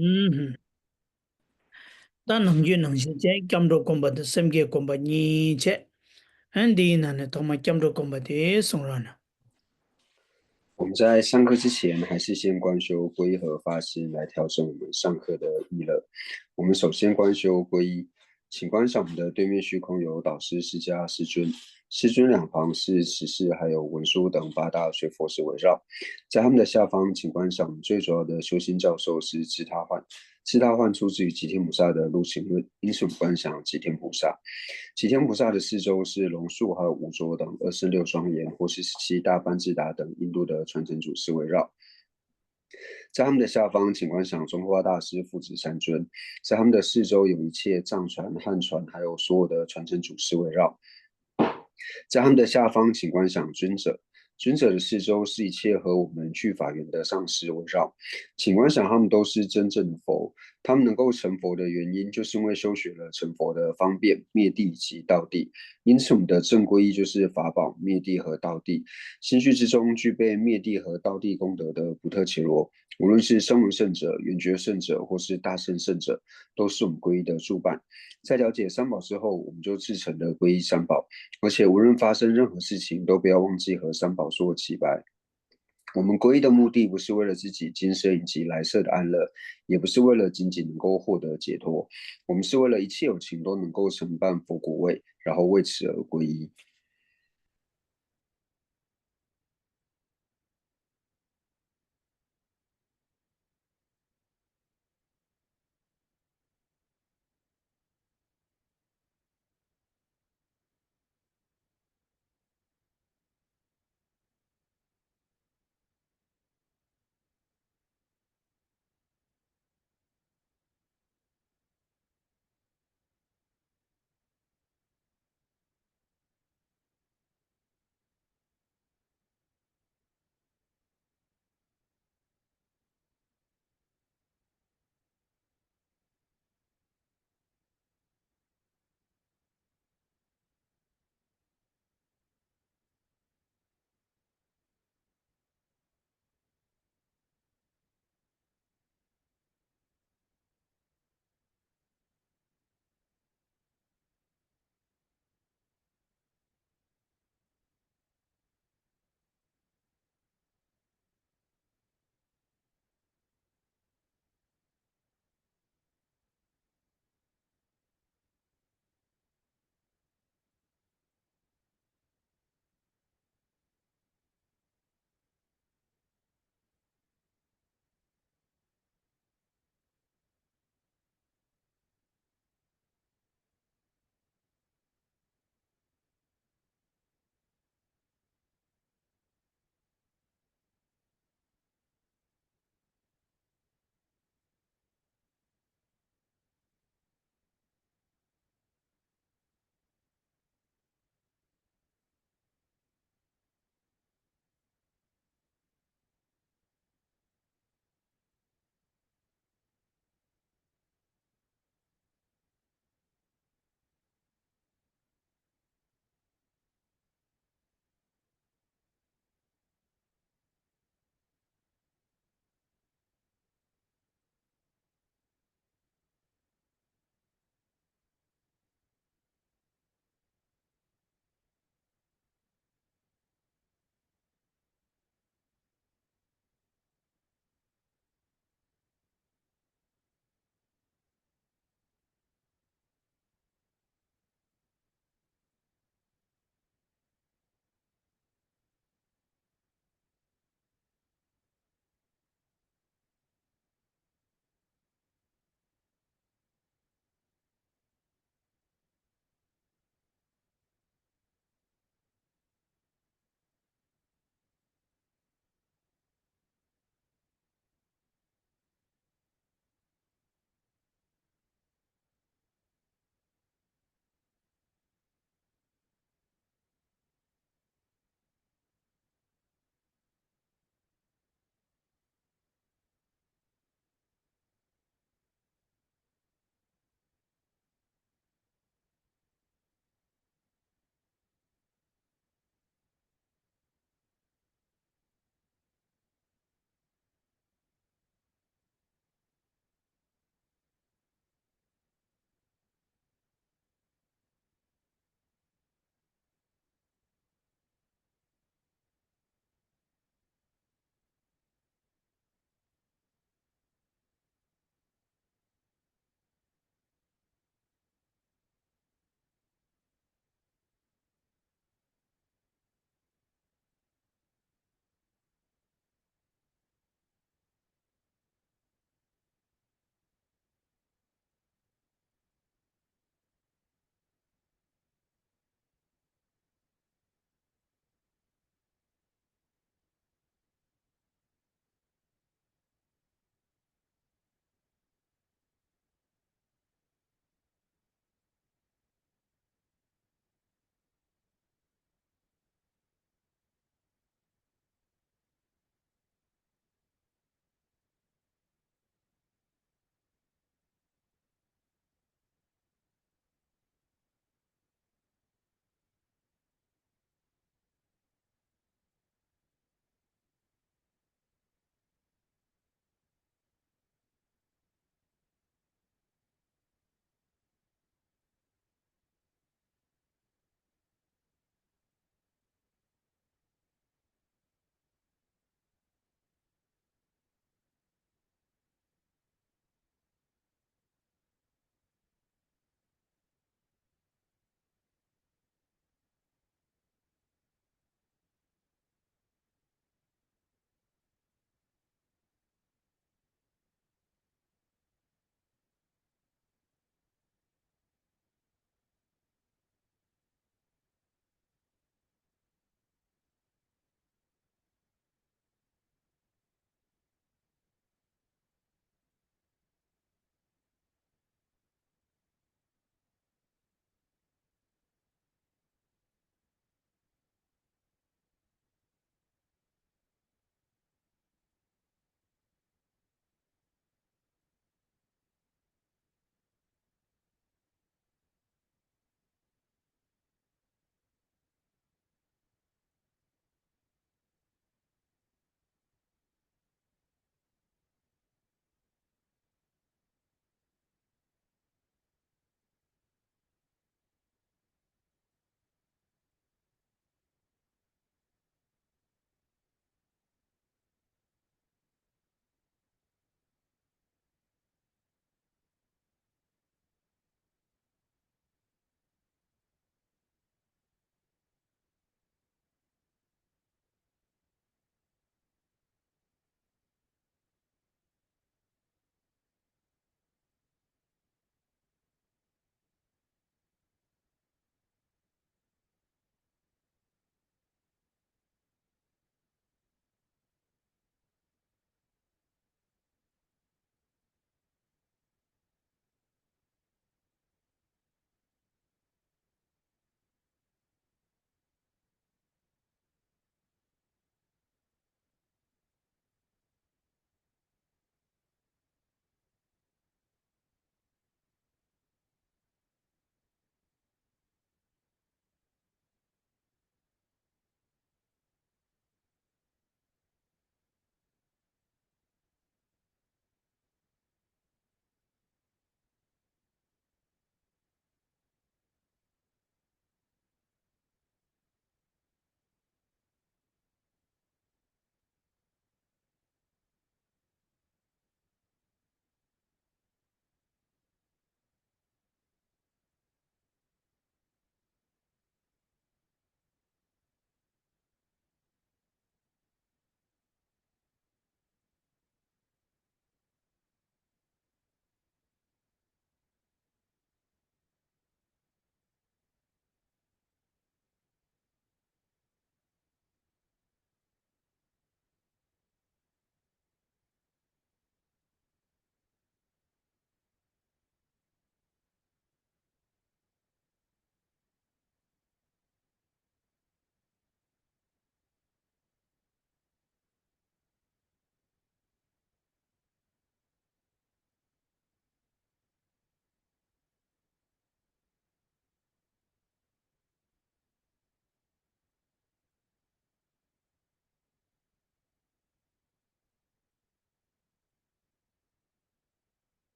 음, 다 능주 능시제 겸로 공부도 sem게 공부 니제 한디나네 도마 겸로 공부데 송라나.我们在上课之前，还是先观修皈依和发心，来调整我们上课的意乐。我们首先观修皈依，请观赏我们的对面虚空有导师释迦世尊，世尊两旁是持世还有文殊等八大随佛师围绕，在他们的下方，请观赏最主要的修心教授是智他幻。智他幻出自于吉天菩萨的入行论，因此我们观想吉天菩萨。吉天菩萨的四周是龙树还有五浊等26双眼，或是17大班智达等印度的传承祖师围绕。在他们的下方，请观想中华大师父子三尊，在他们的四周有一切藏传、汉传，还有所有的传承祖师围绕。在他们的下方，请观想尊者。尊者的四周是一切和我们具法缘的上师围绕，请观想他们都是真正的佛。他们能够成佛的原因，就是因为修学了成佛的方便、灭地及道地。因此，我们的正皈依就是法宝、灭地和道地。心绪之中具备灭地和道地功德的不特伽罗，无论是声闻圣者、缘觉圣者，或是大圣圣者，都是我们皈依的助伴。在了解三宝之后，我们就自成了皈依三宝。而且无论发生任何事情，都不要忘记和三宝说祈拜。我们皈依的目的不是为了自己今生以及来世的安乐，也不是为了仅仅能够获得解脱，我们是为了一切有情都能够承办佛果位，然后为此而皈依。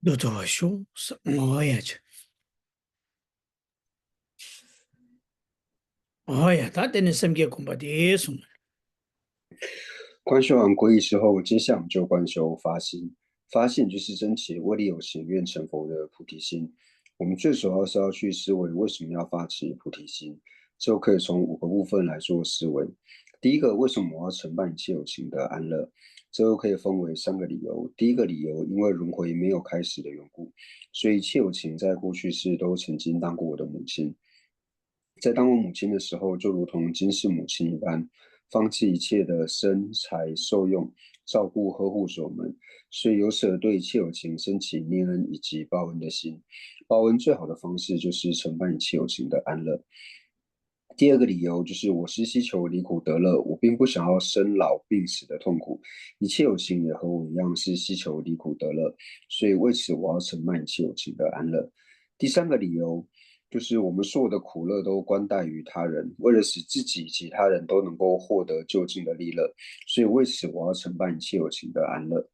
都做修是我也去，哦呀，他等你身边恐怕得送了，观修完皈依之后，接下来我们就观修发心。发心就是真起为利有行愿成佛的菩提心。我们最主要是要去思维为什么要发起菩提心，就可以从5个部分来做思维。第一个，为什么我要承办一切有情的安乐？这又可以分为3个理由。第一个理由，因为轮回没有开始的缘故，所以一切有情在过去世都曾经当过我的母亲。在当我母亲的时候，就如同今世母亲一般，放弃一切的身财受用，照顾呵护着我们，所以由此而对一切有情升起念恩以及报恩的心。报恩最好的方式就是承办一切有情的安乐。第二个理由就是我是希求离苦得乐，我并不想要生老病死的痛苦。一切有情也和我一样是希求离苦得乐，所以为此我要承办一切有情的安乐。第三个理由就是我们所有的苦乐都关待于他人，为了使自己及他人都能够获得就近的利乐，所以为此我要承办一切有情的安乐。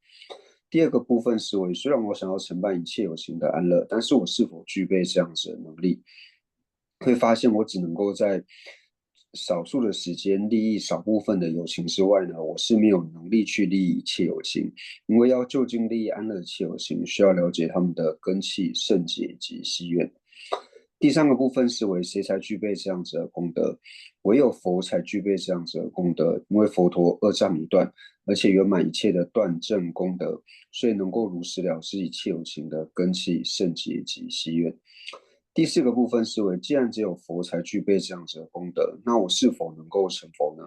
第二个部分思维，虽然我想要承办一切有情的安乐，但是我是否具备这样子的能力？会发现我只能够在少数的时间利益少部分的友情之外呢，我是没有能力去利益一切友情，因为要就近利益安乐一切友情，需要了解他们的根器、圣洁及希愿。第三个部分是为谁才具备这样子的功德？唯有佛才具备这样子的功德，因为佛陀二障已断，而且圆满一切的断正功德，所以能够如实了知一切有情的根器、圣洁及希愿。第四个部分是为，既然只有佛才具备这样子的功德，那我是否能够成佛呢？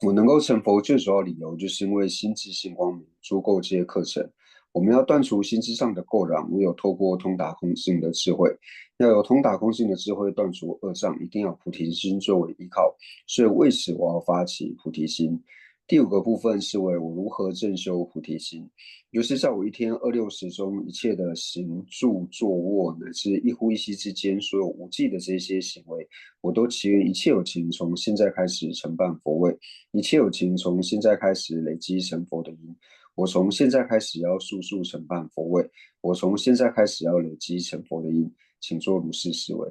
我能够成佛最主要理由，就是因为心智性光明，足够这些课程。我们要断除心智上的垢染，唯有透过通达空性的智慧，要有通达空性的智慧断除恶障，一定要菩提心作为依靠。所以为此，我要发起菩提心。第五个部分是为我如何正修菩提心，就是在我一天26时中，一切的行住坐卧，乃至一呼一吸之间，所有无记的这些行为，我都祈愿一切有情从现在开始承办佛位。一切有情从现在开始累积成佛的因，我从现在开始要速速成办佛位，我从现在开始要累积成佛的因，请做如是思维。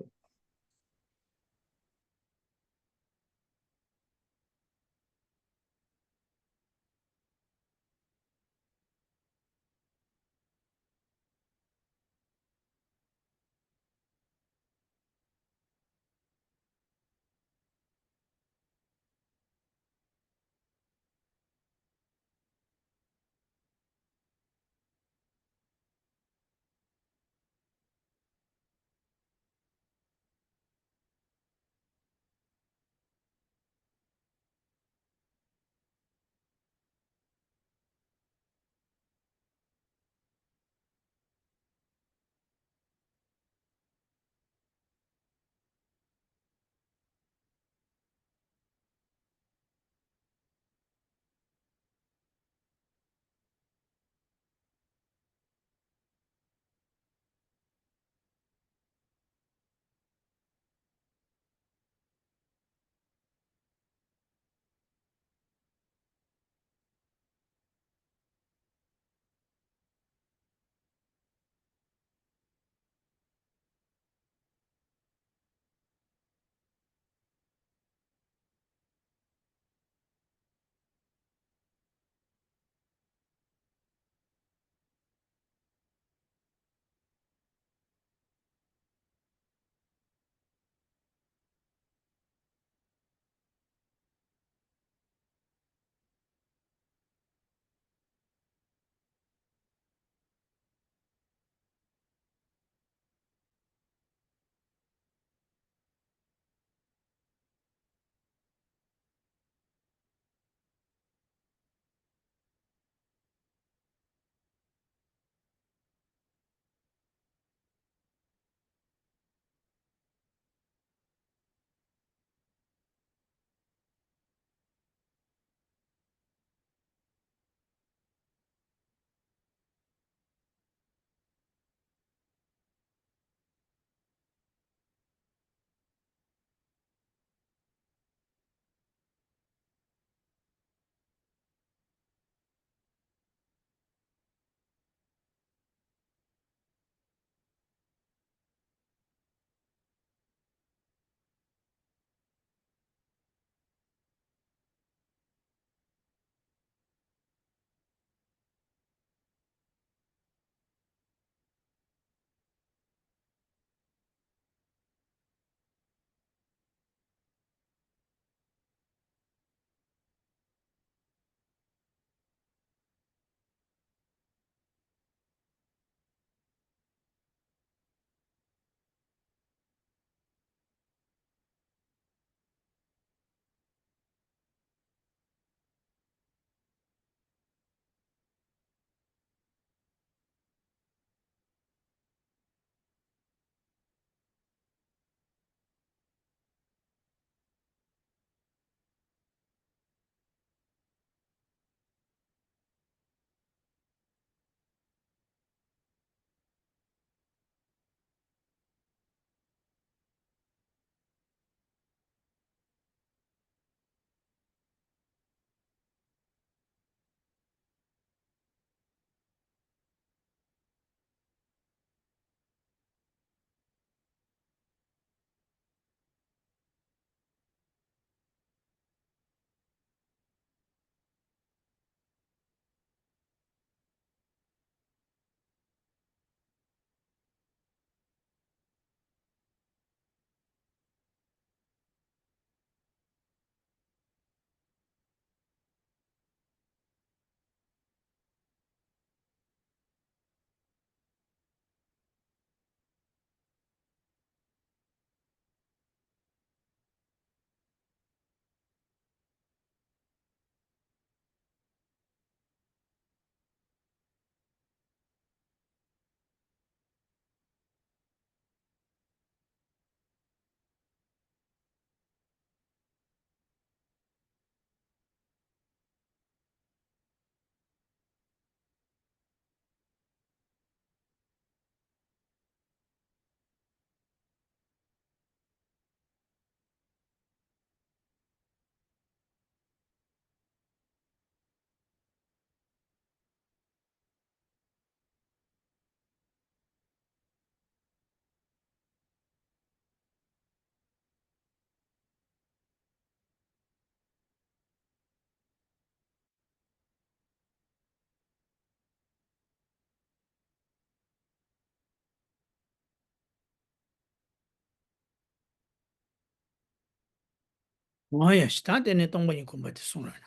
我也是，他的那东北公布的送人了。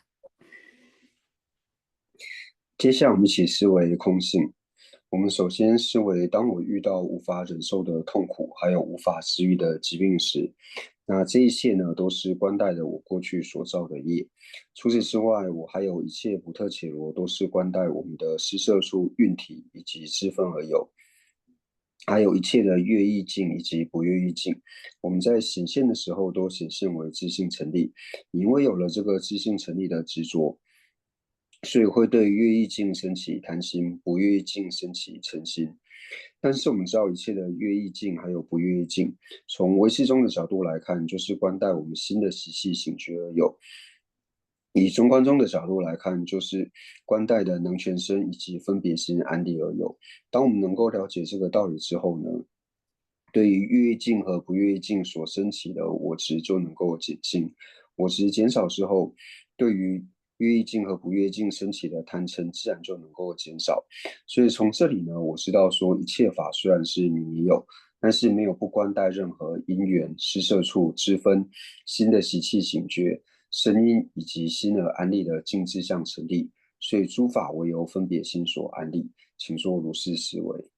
接下来我们一起思维空性。我们首先思维，当我遇到无法忍受的痛苦，还有无法治愈的疾病时，那这一切呢，都是关带着我过去所造的业。除此之外，我还有一切不特伽罗，都是关带我们的施摄处、运体以及支分而有。还有一切的乐意境以及不乐意境，我们在显现的时候都显现为自性成立。因为有了这个自性成立的执着，所以会对乐意境升起贪心，不乐意境升起嗔心。但是我们知道一切的乐意境还有不乐意境，从唯识中的角度来看，就是关带我们心的习气醒觉而有。以中观中的角度来看，就是观待的能全身以及分别心安立而有。当我们能够了解这个道理之后呢，对于乐意境和不乐意境所升起的我执就能够减轻。我执减少之后，对于乐意境和不乐意境升起的贪嗔自然就能够减少。所以从这里呢，我知道说一切法虽然是你有，但是没有不关待任何因缘、施摄处、之分、新的习气醒觉。声音以及心而安立的静志向成立，所以诸法唯由分别心所安立。请说如是思维。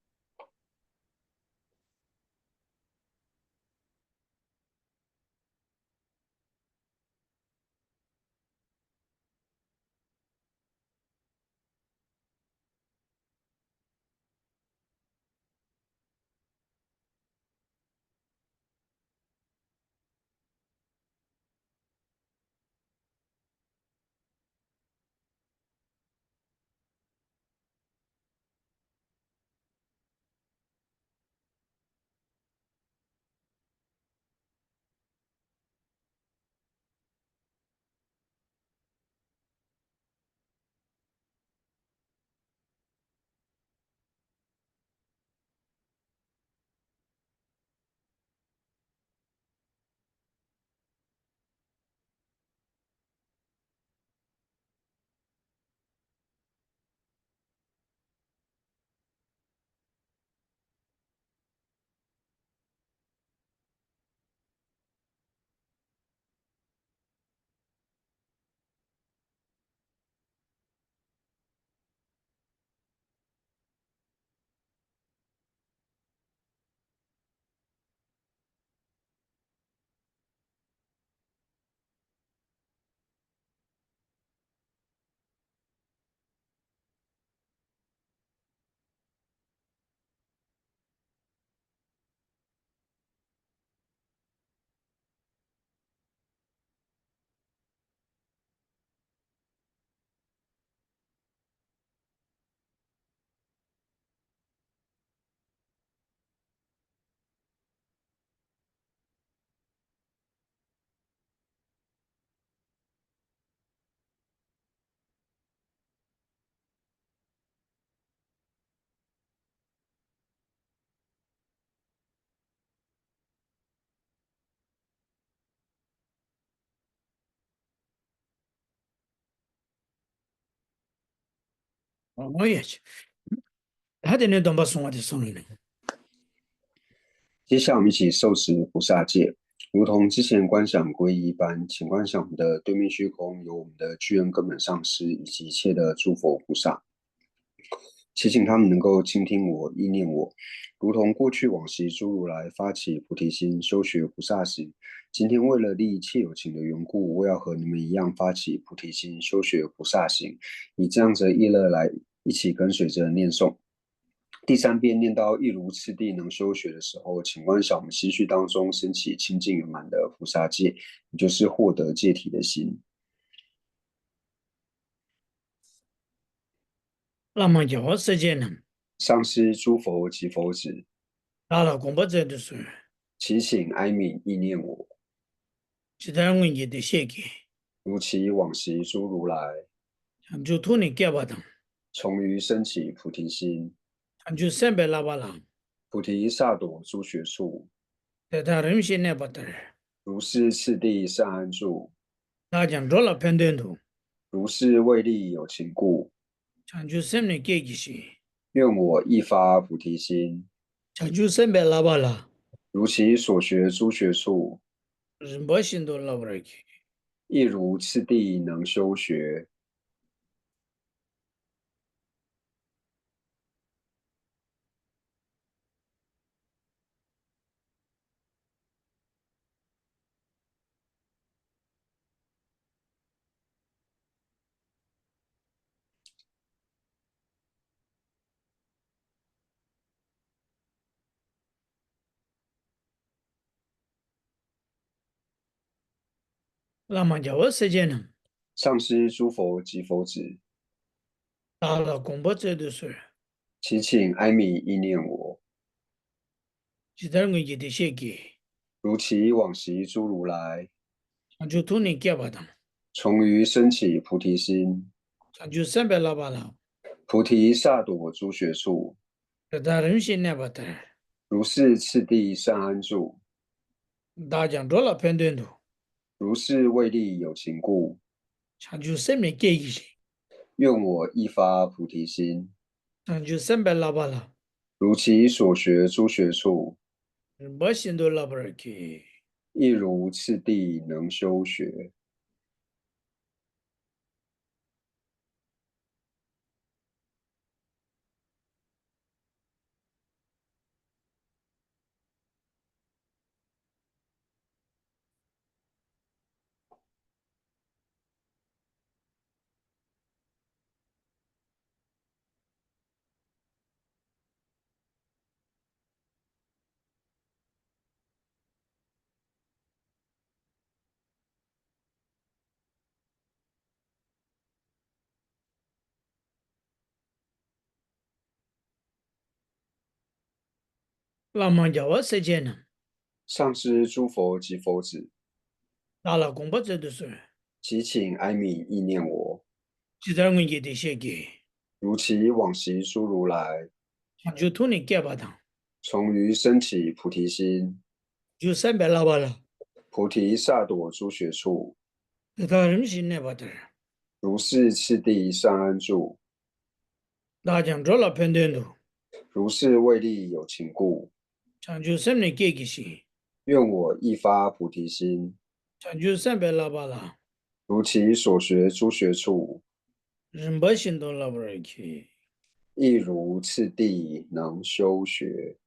我也是，他的那东北送我的送人了。接下来我们一起受持菩萨戒，如同之前观想皈依一般，请观想我们的对面虚空有我们的具恩根本上师以及一切的诸佛菩萨。祈请他们能够倾听我、意念我，如同过去往昔诸如来发起菩提心、修学菩萨行。今天为了利一切有情的缘故，我要和你们一样发起菩提心、修学菩萨行，以这样子的意乐来一起跟随着念诵。第三遍念到一如次第能修学的时候，请观想我们心绪当中升起清净圆满的菩萨戒，也就是获得戒体的心。那么叫世界呢，上师诸佛及佛子，打了公布这的时候，祈请哀悯意念我。其他人也得写给，如其往昔诸如来，他就托你给我的，从于升起菩提心，他就300喇叭郎，菩提萨埵诸学处，在他人心那不得，如是次第善安住，他讲着了片段图，如是为利有情故，他就300给一些，愿我一发菩提心，他就300喇叭了，如其所学诸学处，人不心都喇叭给。亦如次第能修学。那么叫我时间呢，上师诸佛及佛子，到了公布这的时候，祈请哀悯意念我，其他人就得写给，如其往昔诸如来，咱就同你给吧的，从于升起菩提心，咱就300喇叭了，菩提萨埵诸学处，这他人心呢吧的，如是次第善安住，大家做了判断图，如是为利有情故，咱就300给一些，愿我亦发菩提心，咱就300喇叭了，如其所学诸学处，没心都喇叭儿给。亦如次第能修学。那么叫我时间呢，上师诸佛及佛子，到了公布这的时候，祈请哀悯意念我，其他人就得写给，如其往昔诸如来，咱就同你给吧的，从于升起菩提心，就300喇叭了，菩提萨埵诸学处，这他人心呢吧的，如是次第善安住，大家做了判断图，如是为利有情故，咱就300给一些，愿我亦发菩提心，咱就300喇叭了，如其所学诸学处，人没心都喇叭儿给。亦如次第能修学。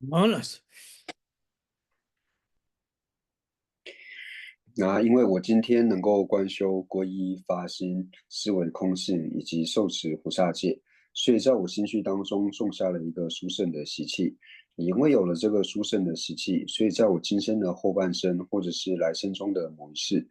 忙了是，那因为我今天能够观修皈依发心、思维空性以及受持菩萨戒，所以在我心绪当中种下了一个殊胜的习气。也因为有了这个殊胜的习气，所以在我今生的后半生，或者是来生中的某一世，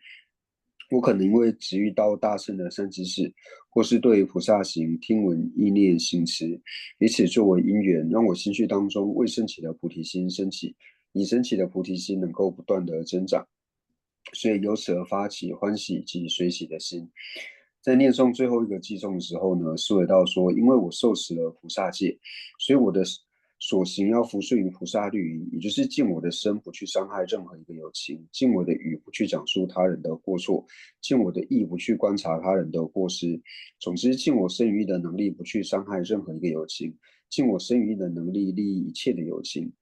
我可能因为只遇到大圣的善知识，或是对菩萨行听闻意念行持，以此作为因缘，让我心绪当中未升起的菩提心升起，已升起的菩提心能够不断的增长。所以由此而发起欢喜及随喜的心。在念诵最后一个偈颂的时候呢，思维到说，因为我受持了菩萨戒，所以我的所行要服顺于菩萨律仪，也就是尽我的身不去伤害任何一个有情，尽我的语不去讲述他人的过错，尽我的意不去观察他人的过失。总之，尽我身语意的能力不去伤害任何一个有情，尽我身语意的能力利益一切的有情。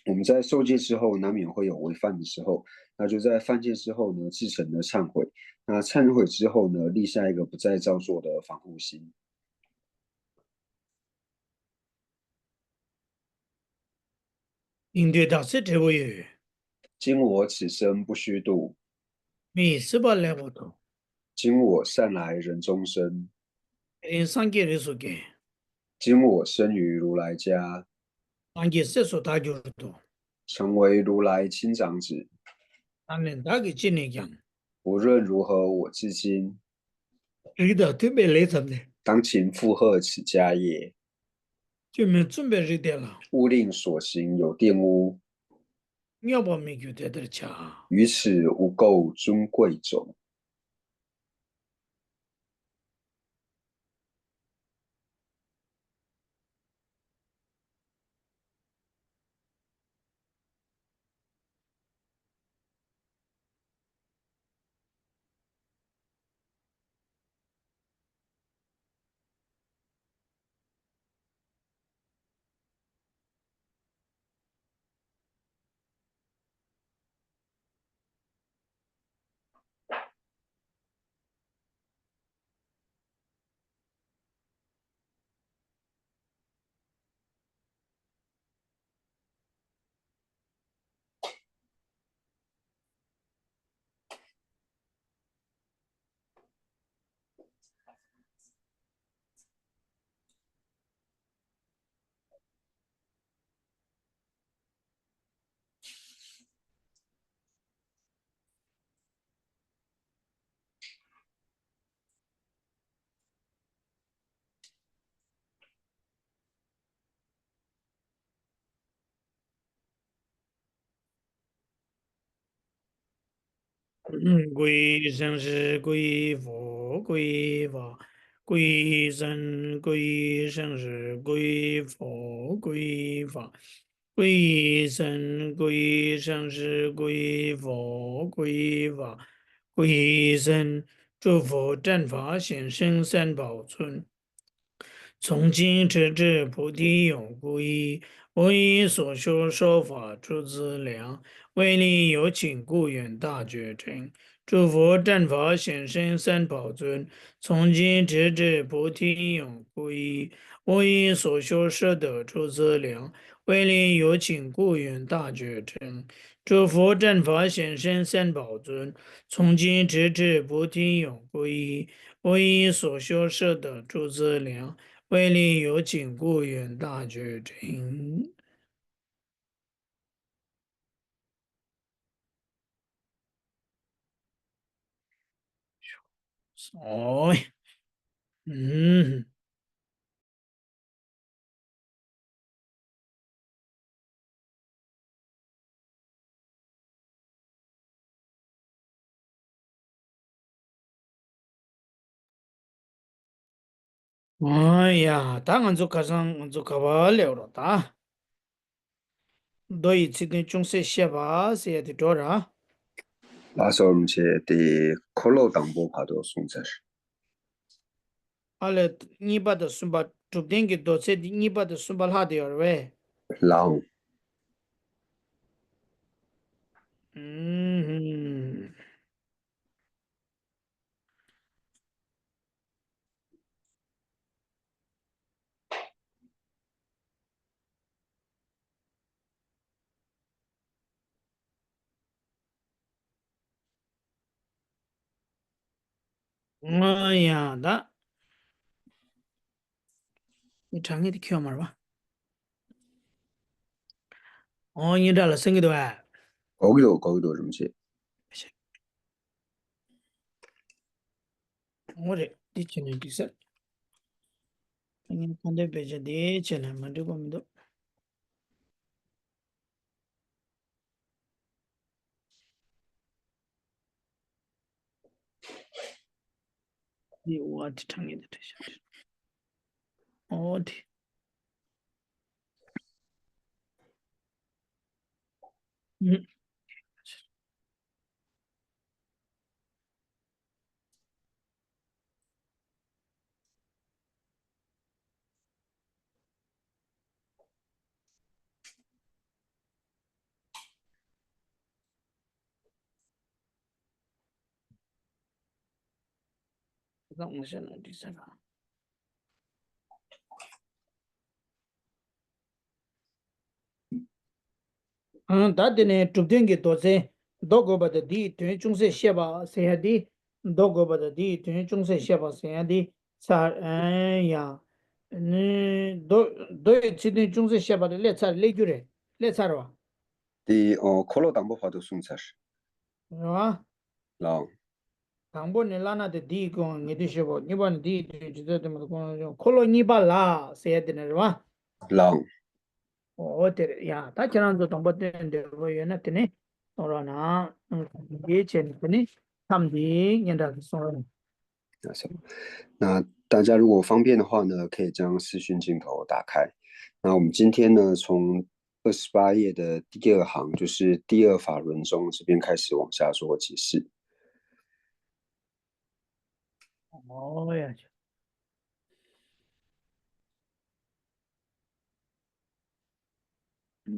我们在受戒之后，难免会有违犯的时候，那就在犯戒之后呢，自诚的忏悔。那忏悔之后呢，立下一个不再造作的防护心。应对大师这位，今我此生不虚度，没事吧来不到，今我善来人中生，上界人所给，今我生于如来家，上界色所他就是多，成为如来亲长子。他们大概今年讲，无论如何，我至今遇到特别累什么的，当勤负荷此家业，就没准备热点了，勿令所行有玷污，要不没就在这吃。于此无垢尊贵种。归生是归佛，归法，归生归生是归佛，归法，归生归生是归佛，归法，归生诸佛正法显生三宝尊。从今直至菩提永不一，我以所修说法诸资粮，为利有请故远大觉真。诸佛正法显身三宝尊，从今直至菩提永不一，我以所修摄得诸资粮，为利有请故远大觉真。诸佛正法显身三宝尊，从今直至菩提永不一，我以所修摄得诸资粮。为利有紧固远大觉真。哦，嗯，哎呀，当然就考上就考不了了，哒。对，这个中学写吧，写的多少？라서rum체 데 콜로 당보 파도 송자시. 好了，你把它送吧，注定给多些的，你把它送吧，哪的儿喂？라옹. 嗯，哎呀，那你唱给的 Q 嘛吧？哦，你这了生给多哎？거기도 rum체. 我这第几年第三？你看这边这第几年嘛？这个没得。我的唱给的这些，我的。嗯，让我想想第三个。嗯，大的呢，昨天给多些，多个把的地，对中些写吧，写下的。dogo bada di tun chungse sheba sen di sa ya do chidin chungse sheba de le tsar le gyure le tsarwa 可乐党不跑的送才是 wa 老 당보 ne lana de di ko ngedi shebo ni ban di jide de mo ko kolo ni ba la se de ne wa 老 o te ya ta chanan do tongbo de de wo ye na te ne ora na ye chen ne tam di nyen da so 那什么？那大家如果方便的话呢，可以将视讯镜头打开。那我们今天呢，从28页的第二行，就是第二法轮中这边开始往下做解释。哦呀，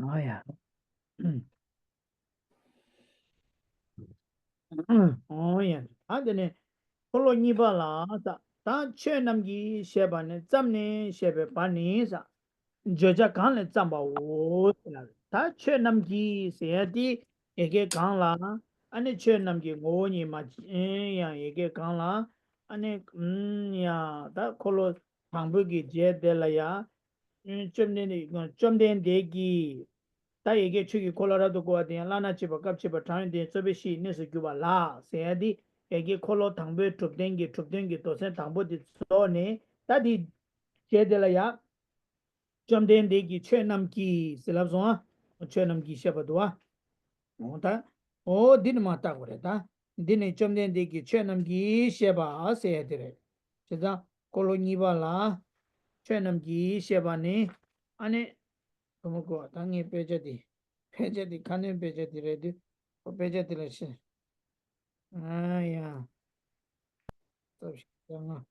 哎呀，嗯。 哦呀，他的呢，后来你把啦啥，他全南极西边呢，咱们呢西边把呢啥，就这讲了咱把我了，他全南极西的一个讲啦，安尼全南极我呢嘛，呀一个讲啦，安尼呀，他后来唐不给接的了呀，좀 된 대기 다 얘기 추기 콜로라도 고아디안 라나 치바 갑치바 타인데 서비시 니스 규바 라 세디 얘기 콜로 당베 좁den기 도세 당보디 소네 다디 제들야 좀 된 대기 최남기 슬랍송아 최남기 샤바도아 뭐다 오 디르마타 그래다 디네 좀 된 대기 최남기 샤바 세디레 제가 콜로니발라 최남기 샤바네 안에 como ko tangi peja di kanen peja di ready o peja di la shi ya so shi nga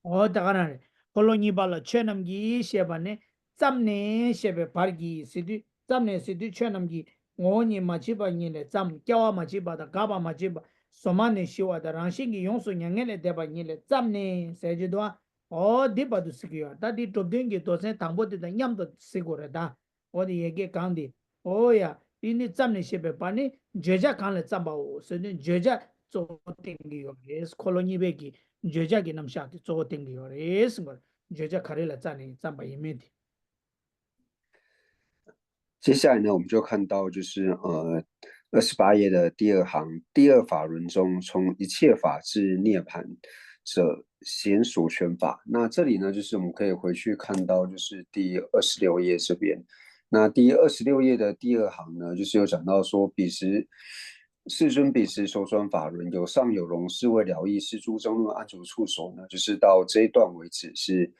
o da kana koloni bala chenam gi sheba ne zamne shebe pargi sidi zamne sidi chenam gi ngoni ma chi ba ni le zam kyawa ma chi ba da ga ba ma chi ba somane shiwa da rangshin gi yongsu nyangele de ba ni le zamne se ji do o di ba du sikyo da di to dengi to sen tangbo de da nyam do sigore da o di yege kandi o ya ini zamne shebe pa ni jeja kan le zamba o se ni jeja zo tengi yo es koloni beki jeja gi nam sha ti zo tengi yo es ngor jeja kare la zani zamba yime di 接下来呢，我们就看到就是28页的第二行，第二法轮中，从一切法至涅槃者，显所权法。那这里呢，就是我们可以回去看到，就是第26页这边。那第26页的第二行呢，就是有讲到说，彼时世尊彼时手转法轮，有上有容，是为了义，是诸中论安住处所呢，就是到这一段为止是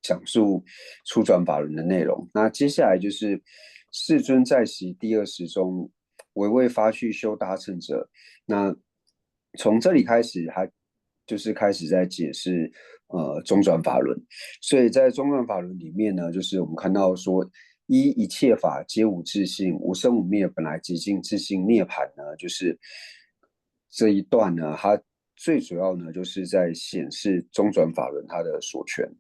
讲述初转法轮的内容。那接下来就是世尊在习第20中，唯为发去修大乘者。那从这里开始，他就是开始在解释中转法轮。所以在中转法轮里面呢，就是我们看到说，一切法皆无自性，无生无灭，本来即净自性涅槃呢，就是这一段呢，它最主要呢就是在显示中转法轮它的所权。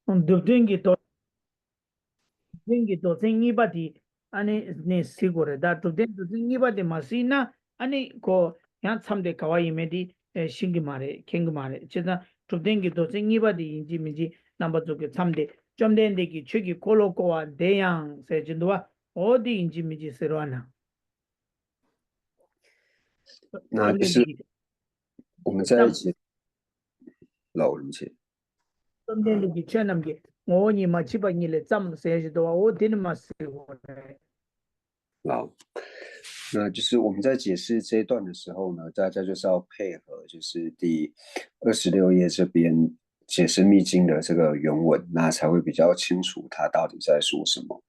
dubdengi to dengi to sen nipa di ane ne sigore da dubdengi to sen nipa di masina ane ko yang samde kawaii me di shingi mare kengi mare cheta dubdengi to sen nipa di inji minji namba zuke samde chomdende ki chuki kolo kowa deyang se jindwa odi inji minji sirwana 那就是chomdende ki 我们在一 sam 起老人前。chomdende ki chenam ki ngoni ma chipa nile sam se jindwa odi nima sigore 好，那就是我们在解释这一段的时候呢，大家就是要配合，就是第26页这边解释密经的这个原文，那才会比较清楚它到底在说什么。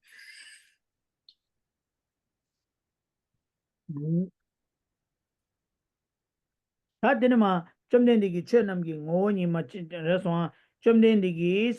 다되는마 점된디기 최남기 오니마 레송 점된디기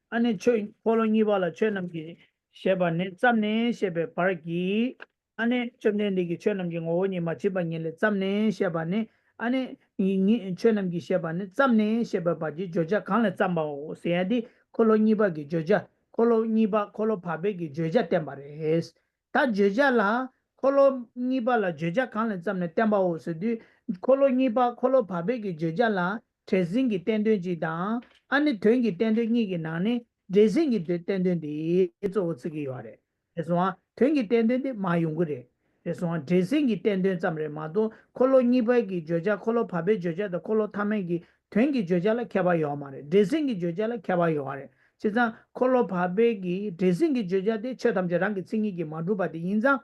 아니 초 폴로니발라 최남기 셰바네 짬네 셰베 파르기 아니 점된디기 최남기 오니마 지방일레 짬네 셰바네 아니 이 최남기 셰바네 짬네 셰바바지 조자 칸레 짬바오 세야디 콜로니바기 조자 콜로니바 콜로파베기 조자 템바레스 다 조자라 콜로니발라 조자 칸레 짬네 템바오 세디 Kolo nipa kolo pabe ki joja la tracing ki tendon ji da ani thwen ki tendon ni ki na ne dressing ki tendon di zo tsi ki yare eso thwen ki tendon di ma yung gure eso dressing ki tendon samre ma do kolo nipa ki joja kolo pabe joja da kolo thame ki thwen ki joja la khaba yo mare dressing ki joja la khaba yo mare chiza kolo pabe ki dressing ki joja de chetam jarang ki singi ki ma du ba di inza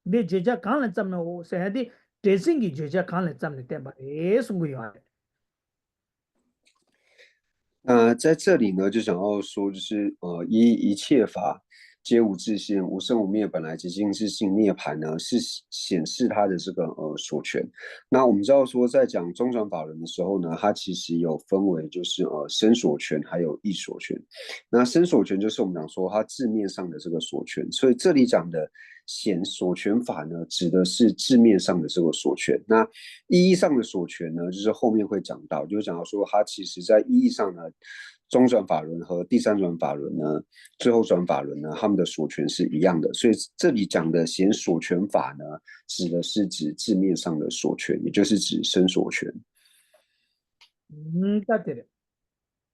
be joja kan la samna o sa di dressing की जो जा खाने चमने ते बारे सुंगु यार那在这里呢，就想要说，就是一切法皆无自性，无生无灭，本来即性自性涅槃呢，是显示它的这个所权。那我们知道说，在讲中转法轮的时候呢，它其实有分为就是身所权还有意所权。那身所权就是我们讲说它字面上的这个所权，所以这里讲的显所权法呢，指的是字面上的这个所权。那意义上的所权呢，就是后面会讲到，就是讲到说它其实在意义上呢。中转法轮和第三转法轮呢，最后转法轮呢，他们的所权是一样的，所以这里讲的显所权法呢，指的是指字面上的所权，也就是指身所权。ताते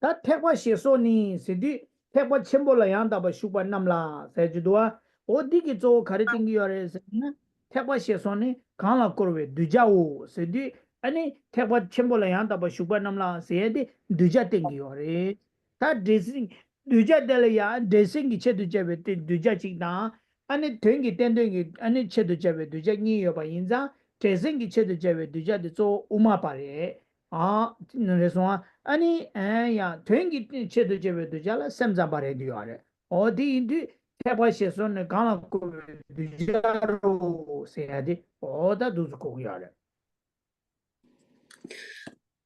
ता ठेकवा शेसो नि सिद्धि ठेकवा छेम्बो ल यां दा बा शुपा नमला सेजुदवा ओदि की जो खरे तिंगी यारे से न ठेकवा शेसो नि काला करवे दुजाओ सिद्धि अनि ठेकवा छेम्बो ल यां दा बा शुपा नमला सेदि दुजा तिंगी यारे ता ड्रेसिंग दुजा दले या ड्रेसिंग की छे दुजा वे दुजा चिकना अनि थेंगी टेंडेंगी अनि छे दुजा वे दुजा नि यो बा इंजा ड्रेसिंग की छे दुजा वे दुजा de zo uma pare 아, 그래서 아니 야 된기 체도 제베도 잘라 샘자 바래 디요래 어디 인디 태바시에서는 강하고 디자로 세야디 어다 두고 야래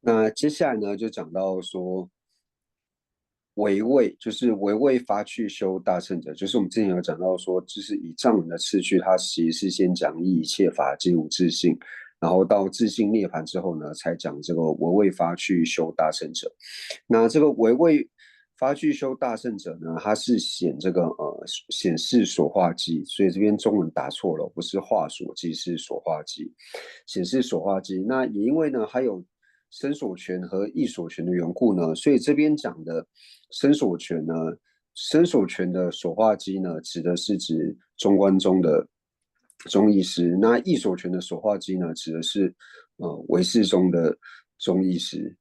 那接下来呢，就讲到说唯畏，就是唯畏发去修大乘者，就是我们之前有讲到说，就是以藏文的次序，它其实是先讲一切法皆无自性，然后到自性涅槃之后呢，才讲这个唯畏发去修大乘者。那这个唯畏发去修大乘者呢，它是显这个显示所化机，所以这边中文打错了，不是化所机，是所化机，显示所化机。那也因为呢，还有身所权和意所权的缘故呢，所以这边讲的身所权呢，身所权的所化机呢，指的是指中观中的中意识；那意所权的所化机呢，指的是唯识中的中意识。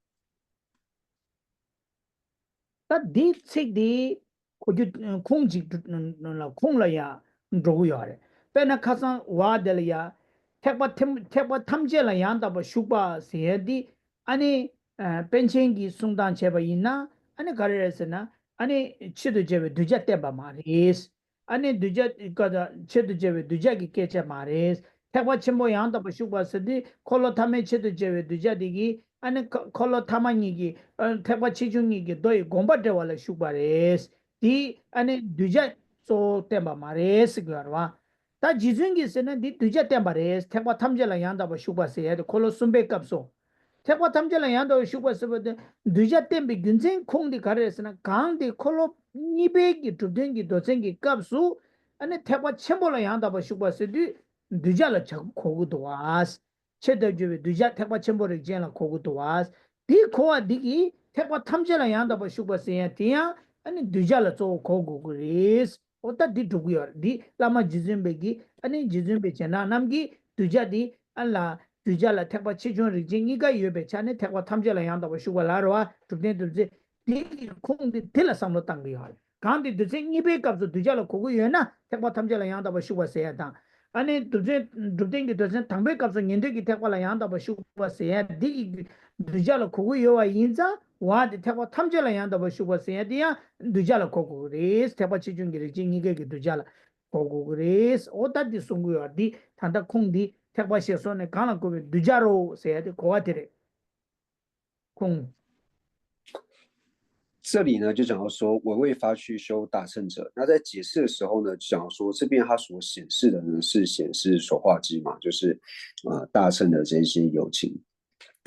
다 딥식디 고주 콩지 콩라야 로고야래 페나 카산 와델야 택바 탐제라 양다 바 슈바 세디 아니 펜첸기 숭단 제바 있나 아니 가르레스나 아니 치도 제베 두자 때바 마리스 아니 두자 거다 치도 제베 두자기 케체 마리스 택바 쳔보 양다 바 슈바 세디 콜로 타메 치도 제베 두자디기 아니 콜로 타마니기 태바 치중이기 도이 곰바데와라 슈바레스 디 아니 두자 소 템바 마레스 그러와 다 지중기스는 디 두자 템바레스 태바 탐젤라 양다바 슈바세 콜로 숨베 값소 태바 탐젤라 양다바 슈바스버데 두자 템비 균생 콩디 가레스나 강디 콜로 니베기 두den기 도생기 값수 아니 태바 쳔볼라 양다바 슈바세디 두자라 작 고구도와스 체더주베 두자 택바 첨보를 지나 고고도 와스 디 코아 디기 택바 탐제라 양다 버 슈퍼세야 티야 아니 두자라 조 고고그리스 오다 디 두고요 디 라마 지즘베기 아니 지즘베 제나 남기 두자디 알라 두자라 택바 치존 리징이가 유베 차네 택바 탐제라 양다 버 슈퍼라로와 두데들지 디 콩디 텔라 삼로 땅비요 간디 두징 이베 값도 두자라 고고요나 택바 탐제라 양다 버 슈퍼세야 다 아니 두제 두댕기 두제 당배 값은 인데기 택과라 양다 봐 슈퍼세야 디 두자로 고고 요와 인자 와디 택과 탐제라 양다 봐 슈퍼세야 디야 두자로 고고 레스 택과 지중기를 징이게 두자라 고고 레스 오다디 송구요 디 탄다 콩디 택과 시선에 가나 고비 두자로 세야 디 고아티레 콩这里呢就讲到说我未发去修大乘者，那在解释的时候呢，讲说这边它所显示的呢是显示所化机嘛，就是大乘的这些有情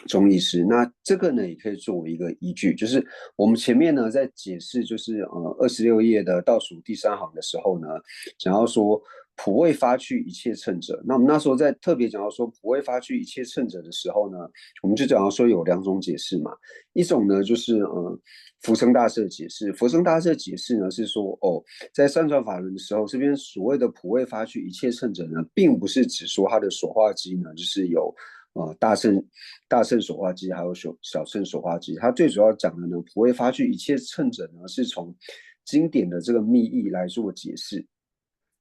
中医师。那这个呢也可以作为一个依据，就是我们前面呢在解释就是26页的倒数第3行的时候呢，讲到说普未发去一切乘者。那我们那时候在特别讲到说普未发去一切乘者的时候呢，我们就讲到说有2种解释嘛，一种呢就是福生大师的解释，福生大师的解释呢是说，在三转法轮的时候，这边所谓的普未发去一切乘者呢，并不是指说他的所化机呢，就是有大乘所化机，还有小乘所化机。他最主要讲的呢，普未发去一切乘者呢，是从经典的这个密义来做解释。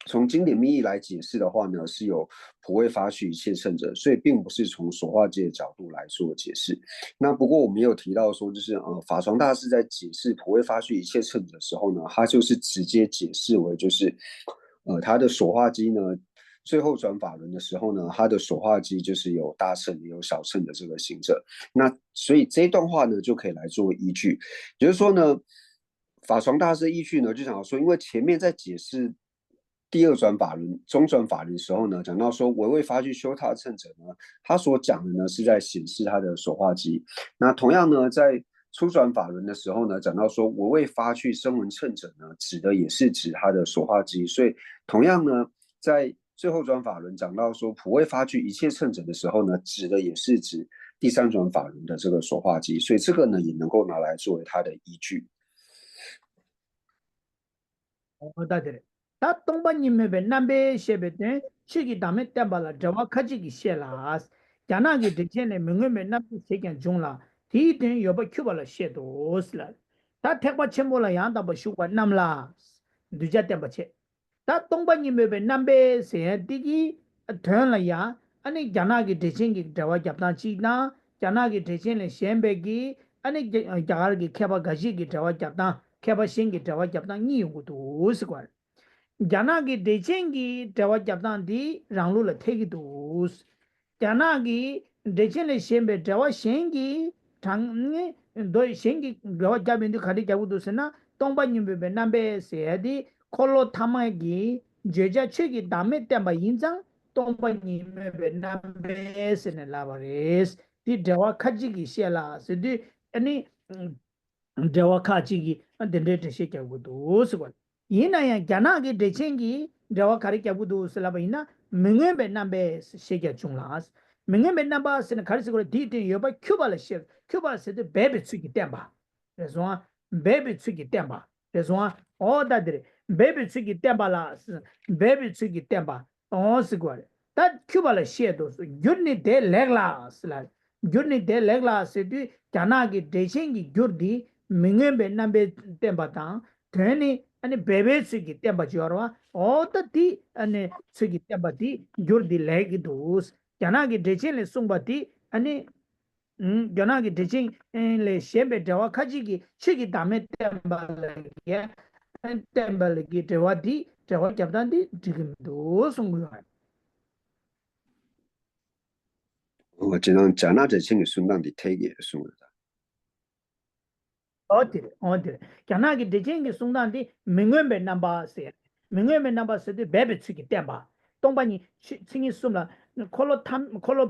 从经典密义来解释的话呢，是有普未发去一切乘者，所以并不是从所化界的角度来做解释。那不过我们有提到说，就是法传大师在解释普未发去一切乘者的时候呢，他就是直接解释为就是他的所化机呢，最后转法轮的时候呢，他的所化机就是有大乘也有小乘的这个行者。那所以这一段话呢，就可以来做依据，也就是说呢，法传大师的依据呢，就想说，因为前面在解释第2转法轮、中转法轮的时候呢，讲到说唯未发去修他乘者呢，他所讲的呢是在显示他的所化机。那同样呢，在初转法轮的时候呢，讲到说唯未发去声闻乘者呢，指的也是指他的所化机。所以同样呢，在最后转法轮讲到说普未发去一切乘者的时候呢，指的也是指第3转法轮的这个所化机。所以这个呢，也能够拿来作为他的依据。다들 다 동반님의 남배 셰베데 치기 다음에 때발라 저와 가지기 셰라스 야나기 되체네 명음의 남배 세견 중라 디든 여바 큐발라 셰도스라 다 택바 쳔몰라 양다 버 슈과 남라 두자 때바체 다 동반님의 남배 세디기 던라야 아니 야나기 되친기 저와 잡다 치나 야나기 되체네 셴베기 아니 자가기 케바 가지기 저와 잡다 케바 싱기 저와 잡다 니우도 스과 자나기 대쟁기 대화 잡단디 랑루를 태기도스 자나기 대쟁의 셴베 대화 셴기 당에 너 셴기 대화 잡인데 가리 잡고도스나 동반님베 남베 세디 콜로 타마기 제자 책이 남에 때마 인장 동반님베 남베스네 라바레스 디 대화 카지기 셰라 스디 아니 대화 카지기 안데데 셰케고도스 이나야 자나기 대칭기 저와 가르쳐 부도 슬라바이나 명예배 남배 세계 중라스 명예배 남바스는 가르치고 디디 여바 큐발레시 큐발스데 베베 추기 땜바 그래서 베베 추기 땜바 그래서 어다들이 베베 추기 땜바라스 베베 추기 땜바 어스고 다 큐발레시에도 윤니 데 레글라스라 윤니 데 레글라스디 자나기 대칭기 규르디 명예배 남배 땜바다 되니 아니 베베스기 땜바지어와 어떠디 아니 스기 땜바디 줄디 레기도스 자나기 대신에 송바디 아니 자나기 대신 레 셴베 자와 카지기 치기 담에 땜바레게 땜바레기 대와디 자와 잡단디 지금도 송고요 지난 자나 대칭의 순간디 태기의 순간다. 어디래. 자나기 대쟁기 송단디 명예배 넘버세. 명예배 넘버세데 베베 치기 땜바. 동반이 칭이 숨라 콜로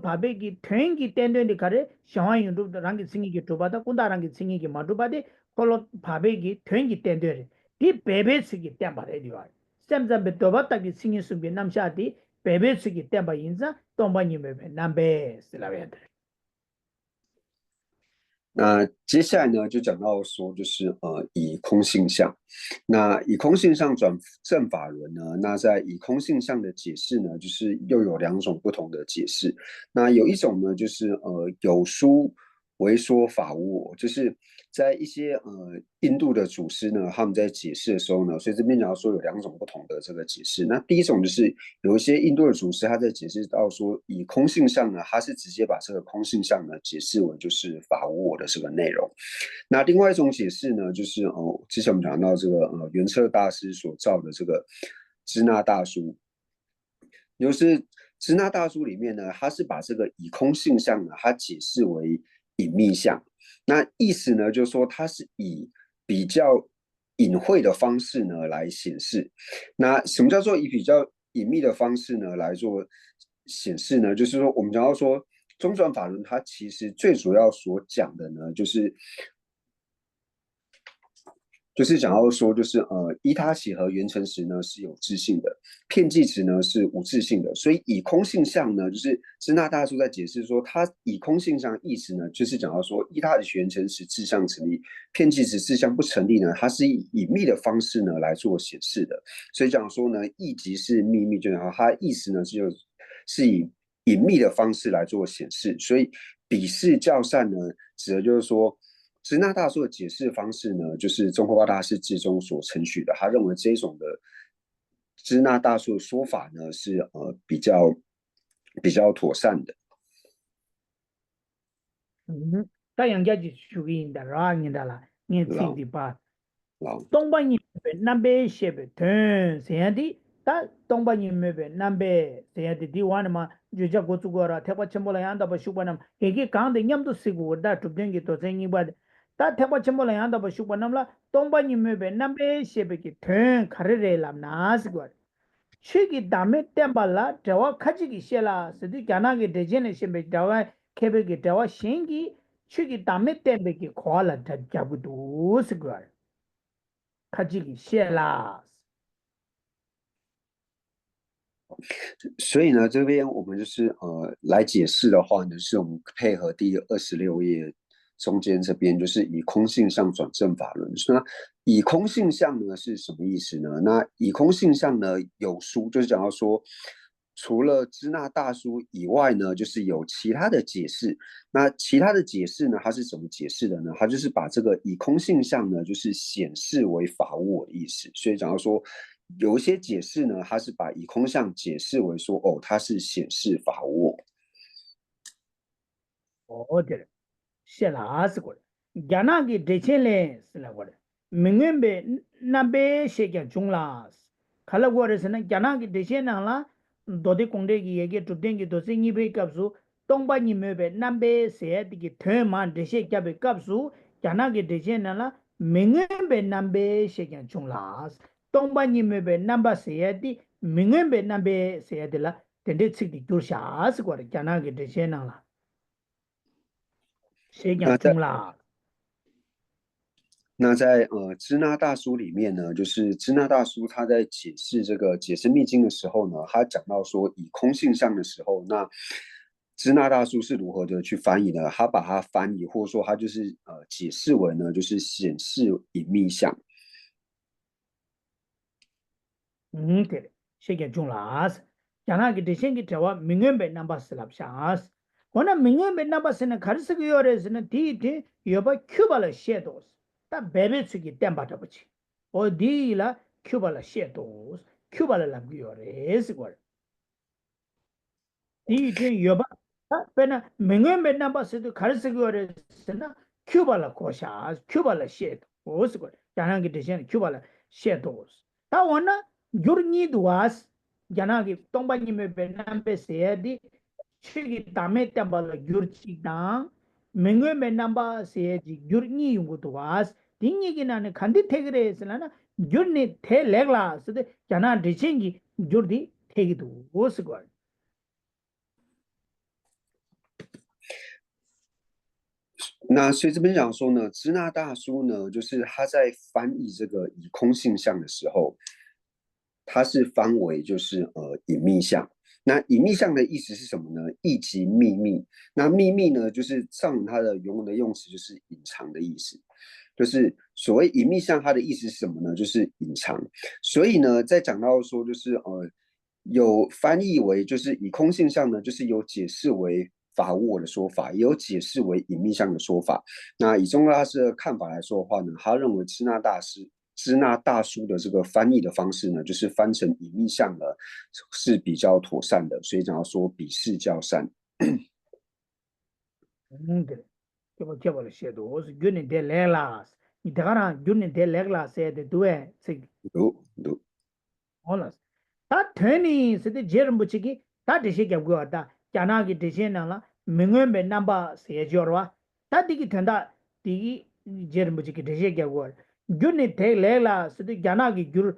바베기 땡기 땡된데 가래 샤와인도 랑기 칭이기 도바다 군다랑기 칭이기 마도바데 콜로 바베기 땡기 땡되리. 디 베베 치기 땜바래 디와. 샘잠베 도바타기 칭이 숨비 남샤디 베베 치기 땜바 인자 동반이 메베 남베 슬라베. 那接下来呢，就讲到说，就是以空性相。那以空性相转正法轮呢，那在以空性相的解释呢，就是又有2种不同的解释。那有一种呢，就是有书为说法无我，就是在一些印度的祖师呢，他们在解释的时候呢，所以这边讲到说有两种不同的这个解释。那第一种就是有一些印度的祖师他在解释到说，以空性相呢，他是直接把这个空性相呢解释为就是法无我的这个内容。那另外一种解释呢，就是之前我们讲到这个圆彻大师所造的这个支那大书，就是支那大书里面呢，他是把这个以空性相呢，它解释为隐秘相。那意思呢，就是说它是以比较隐晦的方式呢来显示。那什么叫做以比较隐秘的方式呢来做显示呢？就是说，我们讲到说中转法轮，它其实最主要所讲的呢，就是讲到说，就是依他起和缘成时呢是有自性的，片剂值呢是无自性的，所以以空性相呢，就是支那大叔在解释说，他以空性相意思呢，就是讲到说依他的缘成时自相成立，片剂值自相不成立呢，它是以隐秘的方式呢来做显示的，所以讲说呢，意即是秘密，就是它意思呢是以隐秘的方式来做显示，所以比视较善呢，指的就是说。支那大叔的解释方式呢，就是中国大师智中所承许的。他认为这种的支那大叔的说法呢，是比较妥善的。大洋家就属于的啦，你的啦，你自己吧。东北人南北西北屯这样的，但东北人没北南北这样的地方嘛，就叫过去过了，他把全部来样的把书本上，这个讲的伢都识过的，这边给多生意吧的，但他把全部来样的把书本上了，东北人没北南北西北给屯，看着来哪是过。去给大麦点吧啦，这我看这个些啦，是的，讲那个之前的先别这我开别个这我先给去给大麦点别给垮了，这差不多是个，看这个些啦。所以呢，这边我们就是来解释的话呢，就是我们配合第26页中间这边，就是以空性相转正法轮。那以空性相呢是什么意思呢？那以空性相呢有书，就是讲到说，除了支那大书以外呢，就是有其他的解释。那其他的解释呢，它是怎么解释的呢？它就是把这个以空性相呢，就是显示为法无我的意思。所以讲到说。有一些解释呢，它是把以空相解释为说，它是显示法无我。对了，些啦是过的，讲那个之前嘞是那过的，明天别那边些个中啦，看了过的是呢，讲那个之前啦，到底工地个也个主电个都是你被告诉，东北你没别南边些的个特嘛这些个被告诉，讲那个之前啦，明天别南边些个中啦。东北你们别南巴些的，明天别南边些的啦，等这吃的就下是过的，讲那个这些人啦，谁讲中啦？那在支那大书里面呢，就是支那大书他在解释这个解释密经的时候呢，他讲到说以空性相的时候，那支那大叔是如何的去翻译呢？他把它翻译或者说他就是解释为呢，就是显示隐秘相。对的，谁讲中啦？讲那个这些个这话，明天别南巴是啦，下是。我那明天别南巴是呢，开始个月的是呢，第一天要把 Cuba 了写多少，但白白出去点把这不去，我第一了 Cuba 了写多少，Cuba 了两个月的是过的。第一天要把啊，别那明天别那把是都开始个的是呢，Cuba 了过下，Cuba 了写的，我是个，加上个这些 Cuba 了写多是，但我呢，有你多啊是，加上个东北你们别南边写的，去个大麦点把了有几档，明天别那把写的有你用个多啊是，第二个呢，看的这个的是呢，有你太累了是的，加上这些个有的这个多是个。那所以这边讲说呢，支那大叔呢，就是他在翻译这个以空性相的时候，它是翻为就是隐秘相。那隐秘相的意思是什么呢？意即秘密。那秘密呢，就是上它的原文的用词就是隐藏的意思。就是所谓隐秘相，它的意思是什么呢？就是隐藏。所以呢，在讲到说就是有翻译为就是以空性相呢，就是有解释为法无我的说法，也有解释为隐秘相的说法。那以宗喀大师的看法来说的话呢，他认为支那大书的这个翻译的方式呢，就是翻成隐秘相呢是比较妥善的，所以讲要说比是较善。对，这个写的我是균이 될 레라스 이 대가나 균이 될 레라스 에데 두에 세 do 올라스 다 되니 세데 제름 붙이기 다 되시 개고 왔다 자나기 되시나라 명언배 넘버 세죠와 다 디기 된다 디기 제름 붙이기 되시 개고 균이 될 레라스 데 자나기 귤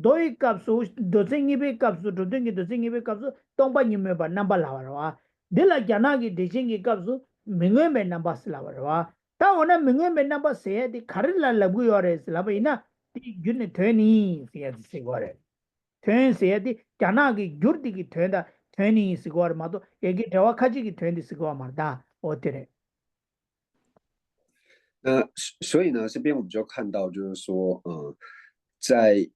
도이 값수 도생이베 값수 도생이베 값수 동반님메바 넘버 라와라 딜라 자나기 되신기 값수 명언배 넘버 슬라와라 다 오나 명언배 넘버 세디 가르라 라고 요레스 라바이나 디 균이 되니 세야지 세고래 된 세야디 자나기 귤디기 된다 되니 세고르 마도 얘기 대화 가지기 되니 세고 말다 어때래 所以呢，这边我们就看到，就是说，在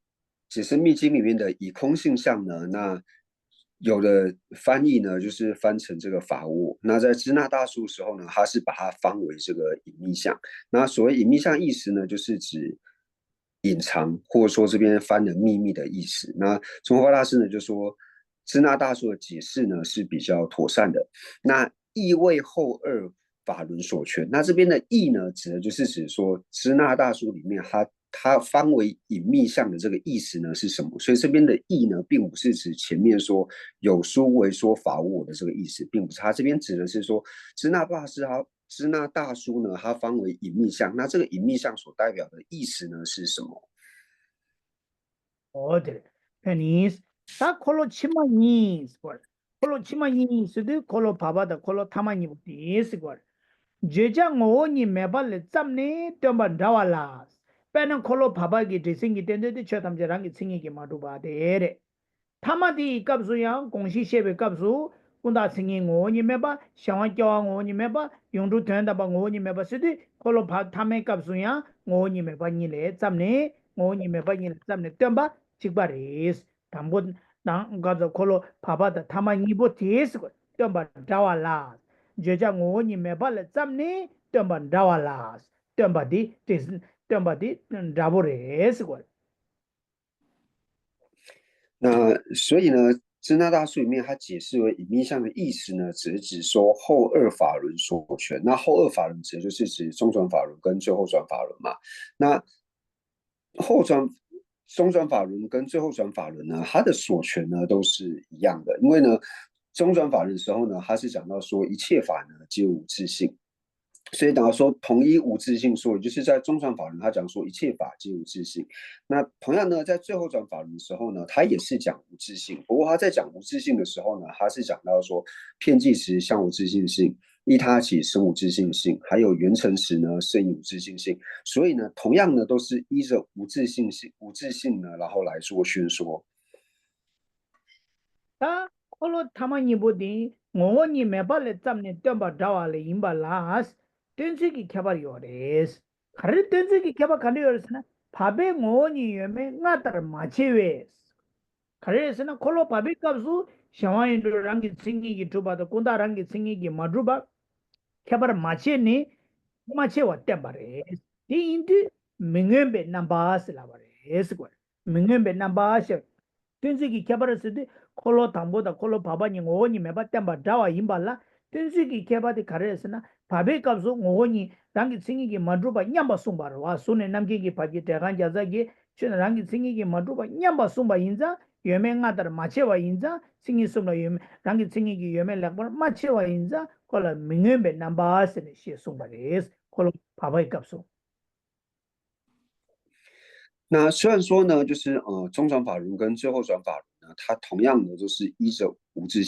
解释密经里面的以空性相呢，那有的翻译呢，就是翻成这个法物。那在支那大书的时候呢，它是把它翻为这个隐秘相。那所谓隐秘相意思呢，就是指隐藏，或者说这边翻的秘密的意思。那宗喀巴大师呢，就说支那大书的解释呢是比较妥善的。那意为后二法轮所全，那这边的意呢，指的就是指说支那大书里面它翻为隐秘相的这个意思呢是什么？所以这边的意呢，并不是指前面说有书为说法无我的这个意思，并不是。它这边指的是说支那大书呢，它翻为隐秘相，那这个隐秘相所代表的意思呢是什么？어들 페니스 다 콜로 치마니 스걸 콜로 치마니 스드 콜로 바바다 콜로 타마니 부티 스걸 제장 오니 메발레 짬네 덤반 다왈라 페는 콜로 바바기 드싱기 텐데데 쳐담자랑기 싱이기 마두바데레 타마디 값수양 공시셰베 값수 군다 싱이 오니 메바 샤완교와 오니 메바 용두 된다바 오니 메바 스드 콜로 바 타메 값수양 오니 메바 니레 짬네 오니 메바 니레 짬네 덤바 직바리스 담본 나 가서 콜로 바바다 타마니보 티스고 덤바 다왈라 제장 오니 메발레 짬네 덤바 다왈라 덤바디 티스 덤바디 다보레스고 那所以呢，支那大书里面它解释为隐秘相的意思呢，只是指说后二法轮所全。那后二法轮指的就是指中转法轮跟最后转法轮嘛。那中转法轮跟最后转法轮呢，它的所全呢都是一样的。因为呢，中转法轮的时候呢，它是讲到说一切法呢皆无自性。所以等到说同一无自性说，就是在中转法轮他讲说一切法皆无自性。那同样呢，在最后转法轮的时候呢，他也是讲无自性。不过他在讲无自性的时候呢，他是讲到说遍计时相无自性性，依他起生无自性性，还有缘成时呢生无自性性。所以呢，同样呢都是依着无自性呢，然后来做宣说。다 콜로 타마니 보디 ngoni 메발레 짬네 덤바 다와레 임발라스 덴세기 개발이오레스 가르 덴세기 개발 가리오레스나 바베 ngoni 예메 나타르 마체웨스 가르에스나 콜로 바베 값수 샤와인도 랑기 싱기기 두바도 콘다 랑기 싱기기 마두바 개발 마체니 마체와 땜바레스 디 인디 밍엠베 남바스 라바레스 고 밍엠베 남바스 덴세기 개발했을 콜로 담보다 콜로 바바니 오니 메바 땜바 다와 임발라 덴시기 개바디 가르에스나 바베 값수 오니 랑기 싱이기 마드루바 냠바 숨바로 와 손에 남기기 바기 대간 자자기 춘 랑기 싱이기 마드루바 냠바 숨바 인자 여맹아들 마체와 인자 싱이 숨라 여 랑기 싱이기 여맹 락바 마체와 인자 콜라 밍엠베 남바스네 시 숨바레스 콜로 바바이 값수 那虽然说呢，就是中转法轮跟最后转法轮呢，它同样的都是依着无自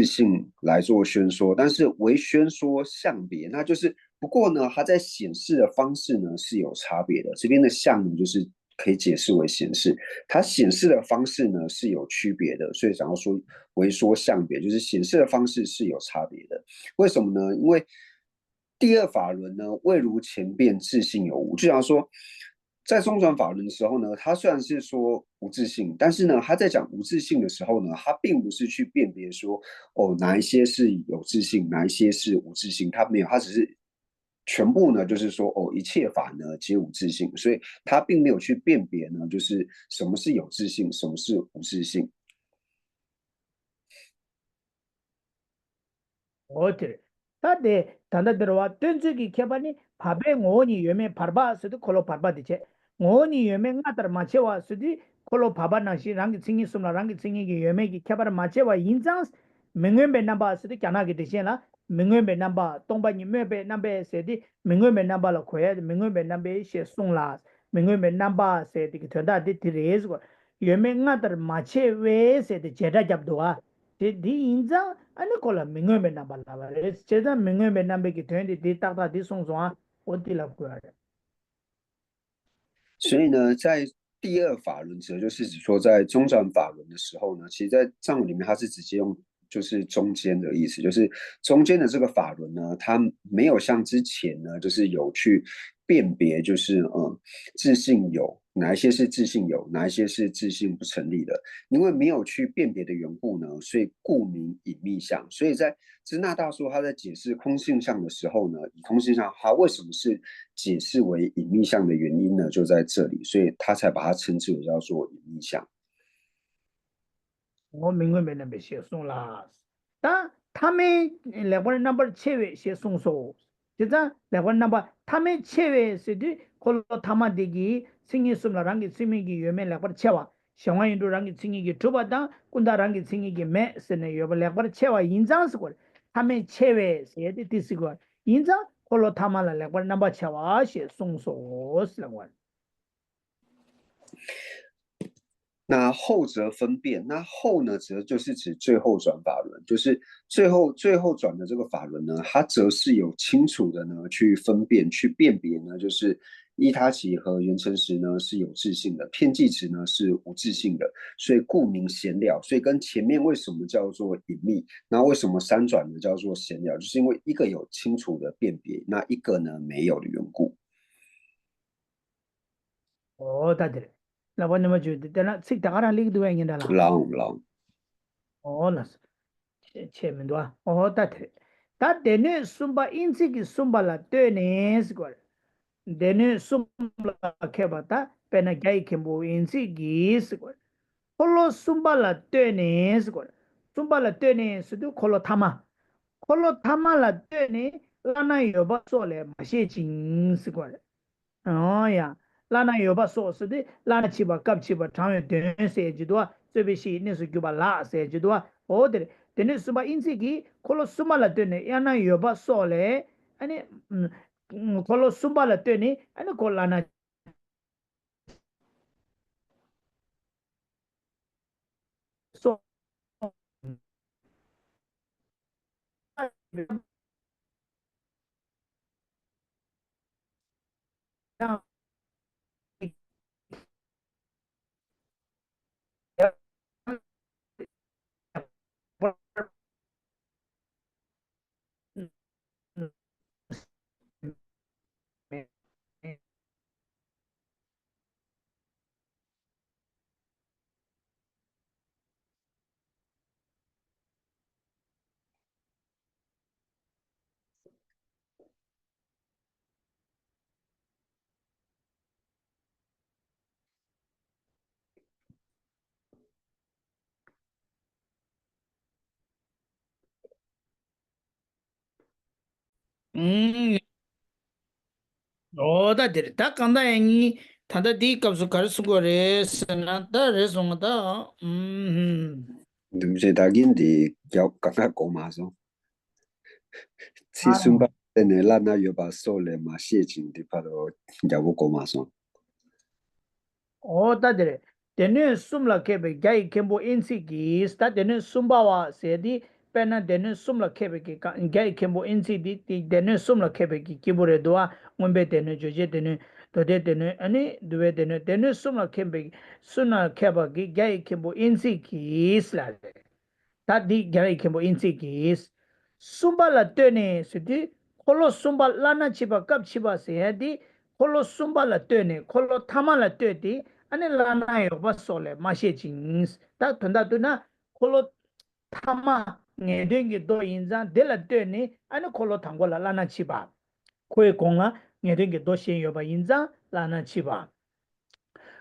性来做宣说，但是为宣说相别，那就是不过呢，它在显示的方式呢是有差别的。这边的相呢，就是可以解释为显示，它显示的方式呢是有区别的，所以想要说为说相别，就是显示的方式是有差别的。为什么呢？因为第二法轮呢，未如前辩自性有无，就想说。在中转法轮的时候呢，他虽然是说无自性，但是呢，他在讲无自性的时候呢，他并不是去辨别说，哦，哪一些是有自性，哪一些是无自性，他没有，他只是全部呢，就是说，哦，一切法呢皆无自性，所以他并没有去辨别呢，就是什么是有自性，什么是无自性。어때? 다데 단다 들어와 던지기 개발이 밥에 오니 요매 바바 수도 콜로 바바 되체 오니 요매 나들 마체와 수디 콜로 바바 나시 랑기 칭이 숨라 랑기 칭이 요매기 개발 마체와 인장 맹외베 남바 수디 캬나게 되시나 맹외베 남바 동바니 메베 남베 세디 맹외베 남바로 코야 맹외베 남베 시 송라 맹외베 남바 세디 던다 디레즈 요매 나들 마체웨 세디 제다 잡도와 디 인장 아니 콜라 명예메 나발라바 제가 명예메 남베기 되는데 디딱다 디송송아 어디라 그래 所以呢，在第二法轮则就是指说，在中转法轮的时候呢，其实在藏文里面它是直接用就是中间的意思，就是中间的这个法轮呢，它没有像之前呢，就是有去辨别，就是自信有哪一些是自信有，哪一些是自信不成立的，因为没有去辨别的缘故呢，所以故名隐秘相。所以在支那大说他在解释空性相的时候呢，以空性相它为什么是解释为隐秘相的原因呢，就在这里，所以他才把它称之为叫做隐秘相。我명예메 남베 시 송라 다 타메 레벨 넘버 7회 시 송소 제가 레벨 넘버 타메 7회 세디 콜로 타마데기 싱이 숨라랑기 시미기 요메 레벨 7와 샹와인도 랑기 싱이기 두바다 군다랑기 싱이기 메 세네 요벨 레벨 7와 인장스고 타메 7회 세디 디스고 인장 콜로 타마라 레벨 넘버 7와 시 송소 슬라고 那后则分辨，那后呢，则就是指最后转法轮，就是最后转的这个法轮呢，它则是有清楚的呢去分辨、去辨别呢，就是依他起和原成时呢是有自性的，片剂值呢是无自性的，所以故名显了。所以跟前面为什么叫做隐秘，那为什么三转呢叫做显了，就是因为一个有清楚的辨别，那一个呢没有的缘故。哦，大对。那我那么就那这大家领导人的啦。让。哦，那是前面多啊。哦，大对。他等于送把印子给送把了，对呢是个。等于送了开把他，被那改全部印子给是个。后来送把了，对呢是个。送把了对呢是都后来他嘛，后来他嘛了对呢，那有把做嘞，马些金是个。哦呀。라나 요바 소스데 라나 치바 갑치바 타메 데세 지도아 세베시 네스 규바 라세 지도아 오데 데네 수바 인시기 콜로 수말라 데네 야나 요바 소레 아니 콜로 수발라 데네 아니 콜라나 소 오다 데리 다 간다 애니 탄다 디 값을 가르스고레 스나다 레송다对不起，大紧的要刚刚讲嘛说，次顺아把等呢，咱那有把手嘞嘛，写进的把都要我讲嘛说。오다 데리 데네 숨라 케베 가이 켐보 인시기 스타 데네 숨바와 세디 페나 데네 숨라 케베 기 가이 켐보 인시디 디 데네 숨라 케베 기 기보레 도아 몬베 데네 조제 데네 도데 데네 아니 두베 데네 데네 숨라 케베 수나 케바 기 가이 켐보 인시기 슬라 다디 garai kembo insi kis sumba la tene sidi kolo sumba lana chiba kap chiba se di 콜로 숨발라 뜨네 콜로 타말라 뜨디 아니 라나요 버솔레 마셰징스 다 던다도나 콜로 타마 녜댕기 도 인자 델라 뜨네 아니 콜로 탕골라 라나 치바 코에 공아 녜댕기 도 신여바 인자 라나 치바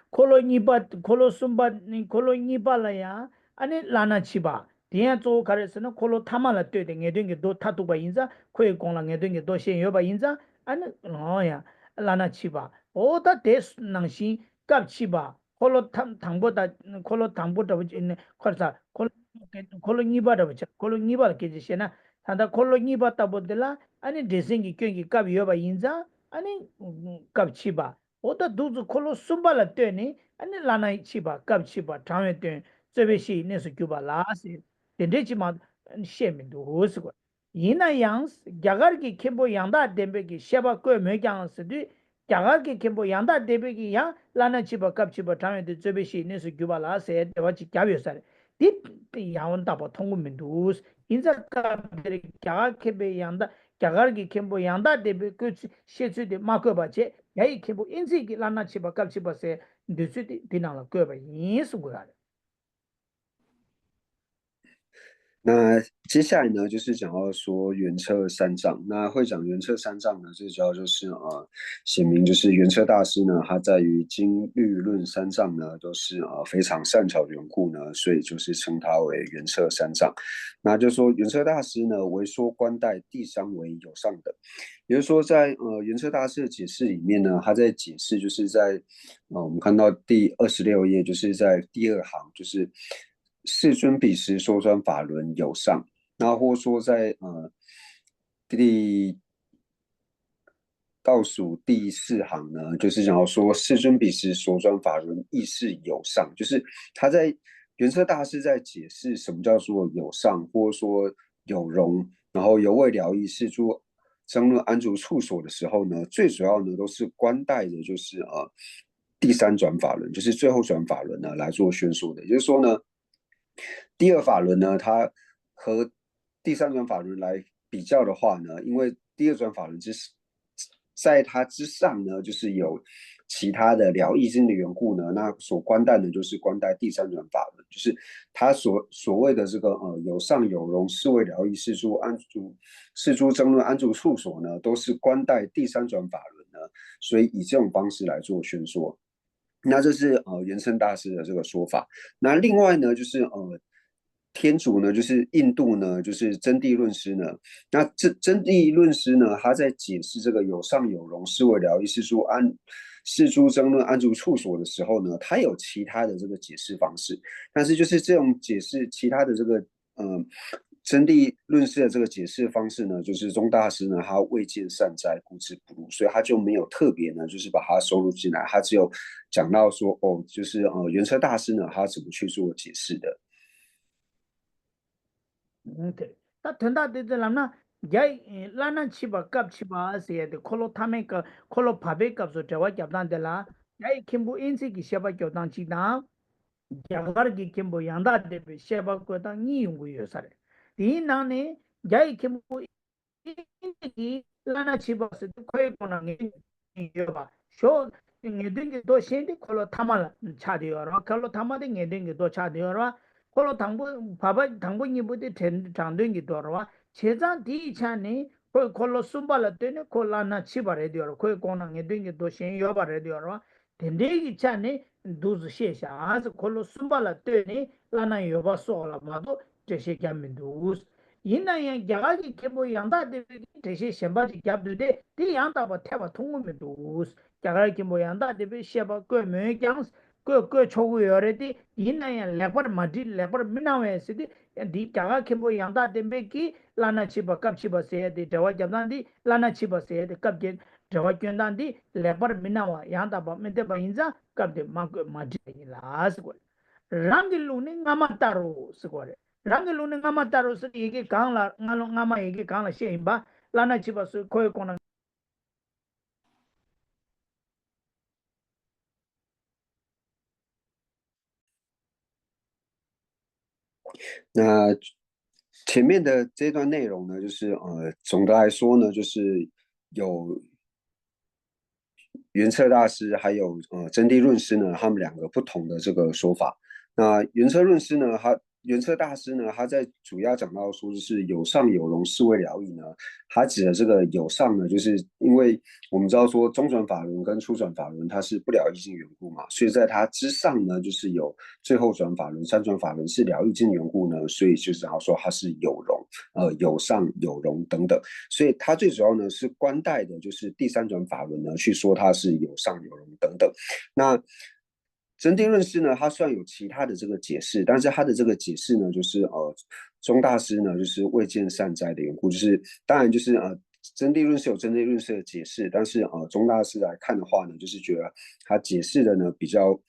콜로 니바 콜로 숨바 콜로 니발라야 아니 라나 치바 디야 조 가르스는 콜로 타말라 뜨데 녜댕기 도 타투바 인자 코에 공라 녜댕기 도 신여바 인자 아니 어야 라나 치바 오다 데스 낭시 갑 치바 콜로 당보다 콜로 당보다 있는 콜사 콜로 니바다 버차 콜로 니바 케지시나 산다 콜로 니바다 보들라 아니 데싱기 껴기 갑 여바 인자 아니 갑 치바 오다 두즈 콜로 숨발라 뜨니 아니 라나 치바 갑 치바 다음에 뜨 저베시 네스 규바 라시 덴데치마 셰민도 호스고 이나 양스 야가르기 켐보 양다 덴베기 셰바 거 메강스디 야가르기 켐보 양다 덴베기 야 라나 치바 갑 치바 다음에 뜨 저베시 네스 규바 라세 데바치 갸비오사레 디 야원다 보 통구민도 인자 갑데리 야가 켐베 양다 야가르기 켐보 양다 덴베 그 셰츠디 마코바체 야이 켐보 인지기 라나 치바 갑 치바세 디스디 디나라 거바 인스고라 那接下来呢，就是讲到说原车三藏。那会讲原车三藏呢，最主要就是显明就是原车大师呢，他在于经律论三藏呢，都是非常善巧的缘故呢，所以就是称他为原车三藏。那就说原车大师呢，为说观待第三为有上等，也就是说在原车大师的解释里面呢，他在解释就是在我们看到第26页，就是在第二行，就是世尊彼时说专法轮有上，那或说在倒数第4行呢，就是讲说世尊彼时说专法轮亦是有上，就是他在原车大师在解释什么叫做有上，或者说有容，然后犹未了义是诸争论安住处所的时候呢，最主要呢都是观待的就是第三转法轮，就是最后转法轮呢来做宣说的，也就是说呢。第二法轮呢，它和第三转法轮来比较的话呢，因为第二转法轮在它之上呢，就是有其他的了义经的缘故呢，那所观待呢，就是观待第三转法轮，就是它所谓的这个有上有容，是为了义，是诸争论安住处所呢，都是观待第三转法轮呢，所以以这种方式来做宣说。那这是原生大师的这个说法。那另外呢，就是天竺呢，就是印度呢，就是真谛论师呢。那这真谛论师呢，他在解释这个有上有容，是为了义，是诸争论安住处所的时候呢，他有其他的这个解释方式。但是就是这种解释其他的这个真谛论师的这个解释方式呢，就是宗大师呢，他未见善哉，故知不入，所以他就没有特别呢，就是把它收录进来，他只有讲到说，就是原车大师呢，他怎么去做解释的。对，那等到这了那，也拉那七八kap七八些的，可能他们个，可能怕被kap说这话讲当的啦，也看不因此个些把讲当其他，讲个个看不样大的被些把讲当你用过有啥的，第一呢，也看不因个拉那七八是可以讲那你有吧，说。ngedengi do shendi kolo tamala chadi yorwa kolo tamade ngedengi do chadi yorwa kolo 당부 바바 당부 니부데 장dengi dorwa chejan di chani kolo sumbala tene kolana chibare diyor ko kona ngedengi do shen yobare diyorwa dendegi chani duzu shesha az kolo sumbala tene lana yoba sola mado teshe kyamindu yina yang gyagagi kebo yangda de teshe shembaji gyabdude di yangda ba teba tungumindu gyagagi kebo yangda de sheba ko me kyang 그 초구 열에디 이나야 레버 마디 레버 미나웨스디 디 자가 켐보 양다 덴베기 라나 치바 갑치바 세디 저와 잡단디 라나 치바 세디 갑게 저와 견단디 레버 미나와 양다 바 메데 바 인자 갑데 마고 마디 라스고 랑길루니 ngamataro 스고레 랑길루니 ngamataro 스 이게 강라 ngalong ngama 이게 강라 셰임바 라나 치바 스 코에 코나那前面的这段内容呢，就是总的来说呢，就是有圆彻大师还有真谛论师呢，他们两个不同的这个说法。那圆彻论师呢，圆彻大师呢，他在主要讲到说，就是有上有容是为了义呢。他指的这个有上呢，就是因为我们知道说中转法轮跟初转法轮它是不了义境缘故嘛，所以在它之上呢，就是有最后转法轮、三转法轮是了义境缘故呢，所以就是要说它是有容、有上有容等等。所以它最主要呢是关带的，就是第三转法轮呢去说它是有上有容等等。那真谛论师呢，他虽然有其他的这个解释，但是他的这个解释呢，就是钟大师呢，就是未见善哉的缘故，就是当然就是真谛论师有真谛论师的解释，但是钟大师来看的话呢，就是觉得他解释的呢比较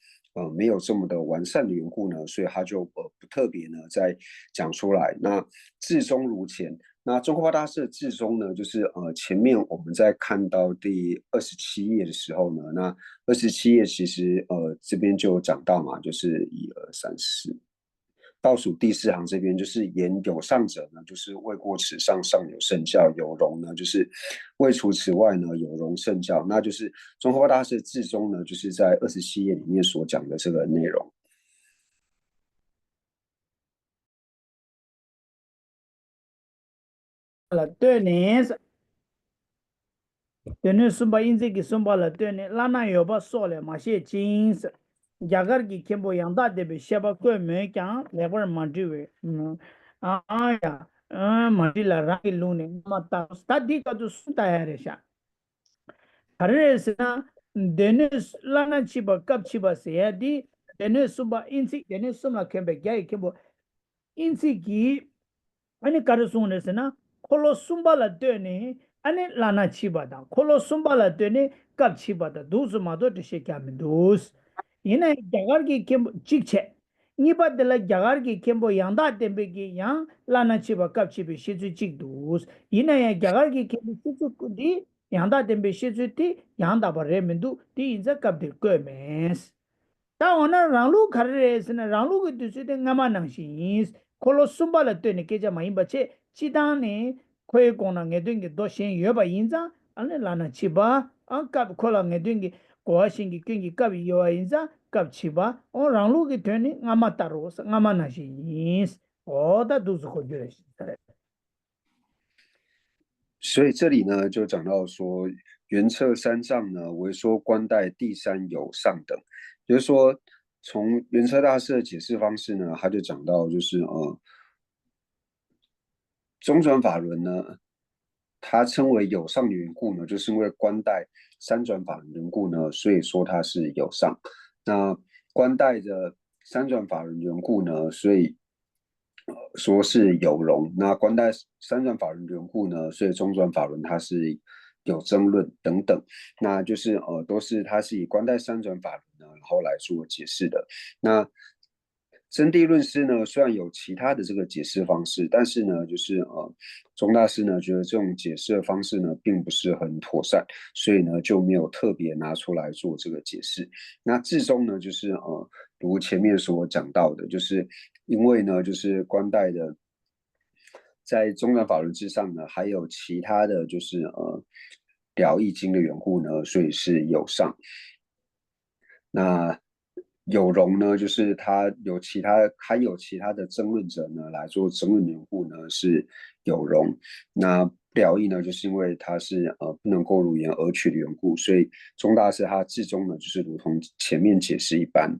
没有这么的完善的缘故呢，所以他就不特别呢再讲出来。那至终如前。那中科派大师的至终呢，就是前面我们在看到第27页的时候呢，那27页其实这边就有讲到嘛，就是1、2、3、4，倒数第4行这边就是言有上者呢，就是未过此上尚有圣教；有容呢，就是未除此外呢有容圣教。那就是中科派大师的至终呢，就是在27页里面所讲的这个内容。对呢是，对呢是把因这个送把了对呢，拉那有把说了嘛些金是，雅个给全部养大的被下把鬼没讲，那会儿蛮久的，呀，蛮久了，让给路呢，嘛打，打地个就送大下来下。Harresna Dennis Lana Chiba Cup Chiba Sayadi Dennis Sumba Insi Dennis Sumla Kembe Gay Kimbo Insi Gi Ani Karasunesna Kolo Sumba La Dene Ani Lana Chiba da Kolo Sumba La Dene Cup Chiba da Duzumado to Shekamindos Ina Jagargi Kimbo Chiche Niba de la Jagargi Kimbo Yanda Dembegi Yang Lana Chiba Cup Chibi Shizu Chikdos Ina Jagargi Kimbo Shizu Di 양다 덴베 시즈티 양다 버레멘두 디 인자 갑들 거메스 다 오늘 랑루 카르레스나 랑루 그드스데 나마낭시스 콜로 숨발라 뜨네 계자 마이 바체 치다네 코에 고나게 된게 도신 여바 인자 안에 라나 치바 안갑 콜랑게 된게 고아신기 낑기 갑이 여와 인자 갑 치바 오 랑루게 되네 나마타로스 나마나시스 오다 두스코 주레시 所以这里呢，就讲到说，圆彻三藏呢，为说观待第三有上等，就是说，从圆彻大师的解释方式呢，他就讲到，就是中转法轮呢，它称为有上的缘故呢，就是因为观待三转法轮缘故呢，所以说它是有上。那观待着三转法轮缘故呢，所以说是有容。那观待三转法轮缘故呢，所以中转法轮它是有争论等等。那就是都是它是以观待三转法轮呢，然后来做解释的。那真谛论师呢，虽然有其他的这个解释方式，但是呢，就是钟大师呢觉得这种解释的方式呢并不是很妥善，所以呢就没有特别拿出来做这个解释。那至终呢，就是如前面所讲到的，就是因为呢，就是观待的在中转法轮之上呢，还有其他的就是了义经的缘故呢，所以是有上。那有容呢，就是他有其他的争论者呢来做争论缘故呢是有容。那不了义呢，就是因为他是不能够如言而取的缘故，所以钟大师他至终呢就是如同前面解释一般。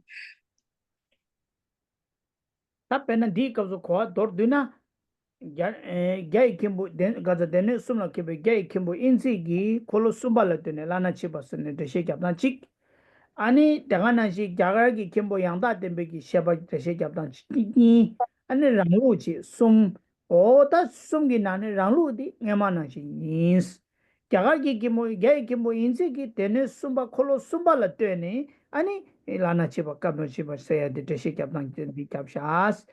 他本来第一个是夸多对呢。gay kimbo den gaza den sumla kibe gay kimbo insi gi kolo sumbala tene lana chibasne de shekapna chik ani dagana shi jagar gi kimbo yangda tembe gi sheba de shekapna chiki ani ranglu chi sum o ta sum gi nane ranglu di ngamana shi ins jagar gi kimbo gay kimbo insi gi den sumba kolo sumbala tene ani lana chiba kabno chiba se de shekapna di kapshas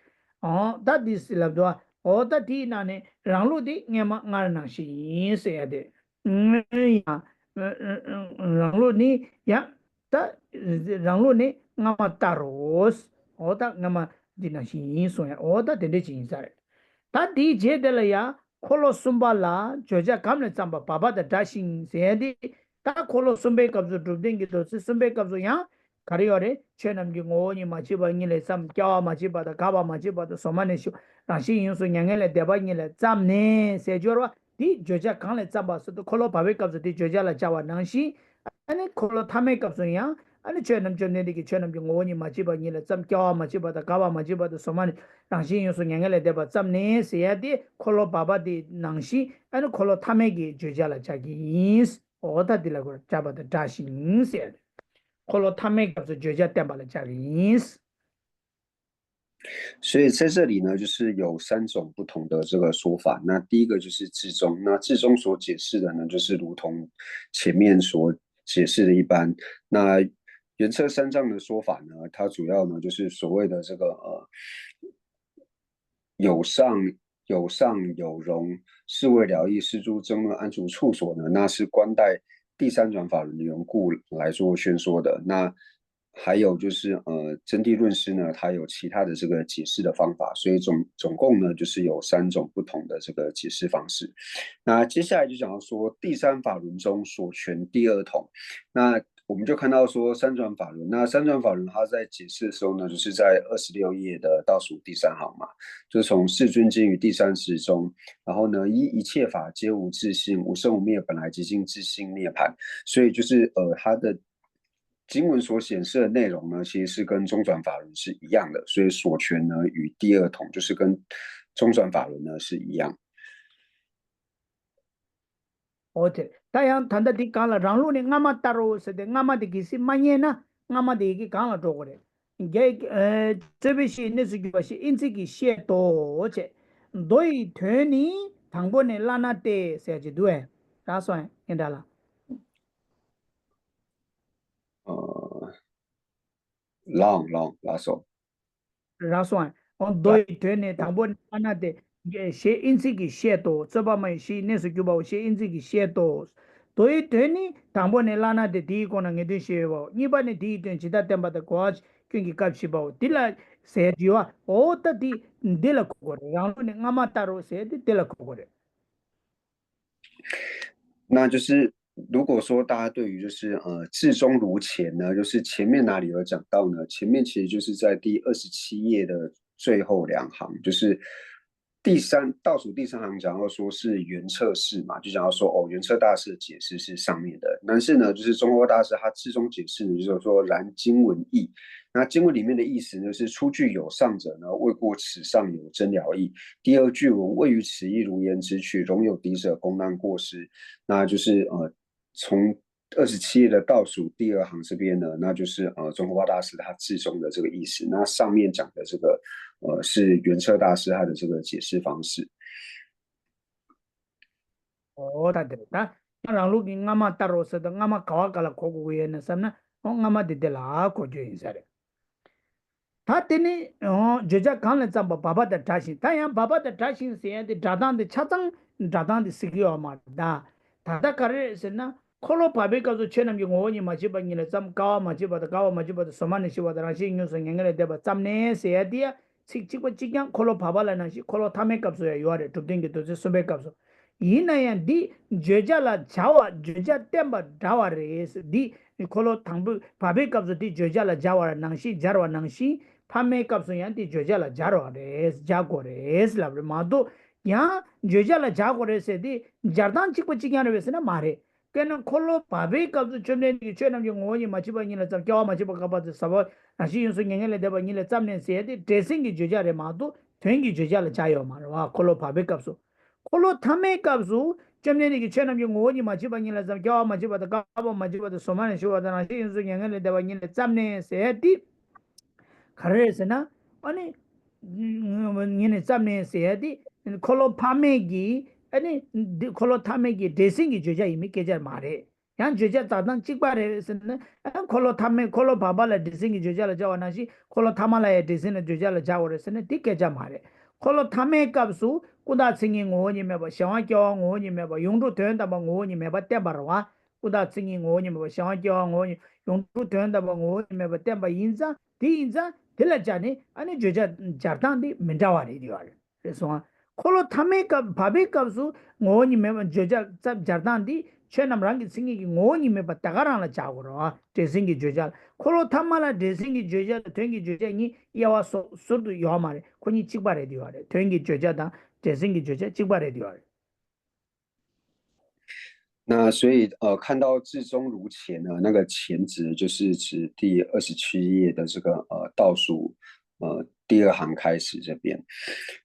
that is labdwa oda di nane ranglu di ngema ngarna shi se ade ya ranglu ni ya ta ranglu ni ngama taros oda ngama dina shi so ya oda de ji sa ta di je de la ya kholo sumba la joja kamle chamba baba da dashin se ade 다 콜로 숨베 갑주 두딩기도 숨베 갑주 야 가리어레 쳔남기 오니 마치바니레 삼 꺄와 마치바다 가바 마치바다 소마네슈 라시 인수 냥엘레 데바니레 짬네 세조와 디 조자 칸레 짬바스도 콜로 바베 갑주 디 조자라 자와 낭시 아니 콜로 타메 갑주 야 아니 쳔남 쳔네디기 쳔남기 오니 마치바니레 짬 꺄와 마치바다 가바 마치바다 소마네 라시 인수 냥엘레 데바 짬네 세야디 콜로 바바디 낭시 아니 콜로 타메기 조자라 자기 인스 오다 딜라고 잡아다 다시 인세 콜로 타메 값을 조자 때발을 자기 인스 所以在这里呢，就是有3种不同的这个说法。那第一个就是至中，那至中所解释的呢，就是如同前面所解释的一般。那原册三藏的说法呢，它主要呢就是所谓的这个有上有容，是为了义，是诸争论安住处所呢，那是观待第三转法轮的缘故来做宣说的。那还有就是真谛论师呢，他有其他的这个解释的方法，所以总共呢就是有3种不同的这个解释方式。那接下来就讲到说第三法轮中所权第二统，那我们就看到说三转法轮，那三转法轮它在解释的时候呢，就是在26页的倒数第3行嘛，就是从世尊经于第30中，然后呢，一切法皆无自性，无生无灭，本来即尽自性涅槃，所以就是它的经文所显示的内容呢，其实是跟中转法轮是一样的，所以所权呢与第二统就是跟中转法轮呢是一样。오케이. 다양 단다디 강라 랑루니 nga마 따로 세데 nga마디 기시 마녜나 nga마디 이기 강라 도고래. 이게 저비시 네스기바시 인지기 시에도 어제 너희 되니 당번에 라나테 세지 두에 다소엔 인달라. 让拉手。 라소엔 너희 되니 당번에 라나테 시 인지기 시에도 저바마 시 네스기바 시 인지기 시에도 도이 되니 당번에 라나데 디고나 게디시에보 니바네 디된 지다템바다 고아지 킹기 갑시보 딜라 세지와 오타디 딜라 코고레 라노네 nga마타로 세디 딜라 코고레 那就是如果说大家对于就是至中如前呢，就是前面哪里有讲到呢？前面其实就是在第27页的最后2行，就是倒数第3行讲到说是圆彻释嘛，就讲到说圆彻大师的解释是上面的，但是呢，就是中国大师他至中解释呢，就是说然经文义，那经文里面的意思呢是初句有上者呢，未过此上有真了义；第二句文位于此意如言之取，容有敌者公难过失，那就是从27页的倒数第2行这边呢，那就是中国大师他至中的这个意思。那上面讲的这个是圆彻大师他的这个解释方式。다 됐다. 랑루기 nga마 따로 세다 nga마 가와가라 고고에는 삼나 nga마 디델라 고조 인사래. 다테니 저자 간을 잡아 바바다 다시 다야 바바다 다시 세야데 다단데 차장 다단데 시기어마다 다다카르스나 콜로 바베가도 체남기 오니 마지방이네 참 가와 마지바다 소만이 시와다 라시 인유서 냥엘에 대바 짬네 세야디야 칙칙고 칙냥 콜로 바발라나시 콜로 타메값소야 요아레 둡딩게 도제 소베값소 이나야 디 저자라 자와 저자 템바 다와레스 디 콜로 당부 바베값소 디 저자라 자와 낭시 자르와 낭시 파메값소야 디 저자라 자르와레스 자고레스 라브레 마도 야 저자라 자고레스 디 자르단 칙고 칙냐레 베스나 마레 그는 콜로 바베 값도 좀내 최남 용 오니 마치바니라 좀 겨와 마치바 가바도 사바 아시 윤수 냥엘레 대바니레 짬낸 세디 드레싱기 조자레 마도 된기 조자를 자요 말와 콜로 바베 값도 콜로 타메 값도 좀내기 최남 용 오니 마치바니라 좀 겨와 마치바도 가바 마치바도 소만에 쇼와다 아시 윤수 냥엘레 대바니레 짬낸 세디 가르에서나 아니 니네 짬낸 세디 콜로 파메기 아니 콜로 타메기 데싱이 조자 이미 계절 말해 양 조자 다단 찍바레스는 콜로 타메 콜로 바발라 데싱이 조자라 자와나시 콜로 타말라의 데싱의 조자라 자워레스는 디케자 말해 콜로 타메 값수 꾸다 칭이 오니메 바 샤와교 오니메 바 용도 된다 바 오니메 바 때바라와 꾸다 칭이 오니메 바 샤와교 오니 용도 된다 바 오니메 바 때바 인자 디 인자 딜라자니 아니 조자 자단디 멘다와리 디와레 그래서 콜로 타메값 바베값수 오니 메만 저자 잡자단디 최남랑기 생기기 오님에 받다가라나 자고로 대생기 죄자 콜로 탐마라 대생기 죄자 된기 죄자니 이와 소도 요마레 코니 찍바레 디와레 된기 죄자다 대생기 죄자 찍바레 디와레 那所以看到至中如前呢，那个前值就是指第27页的这个倒数第2行开始这边。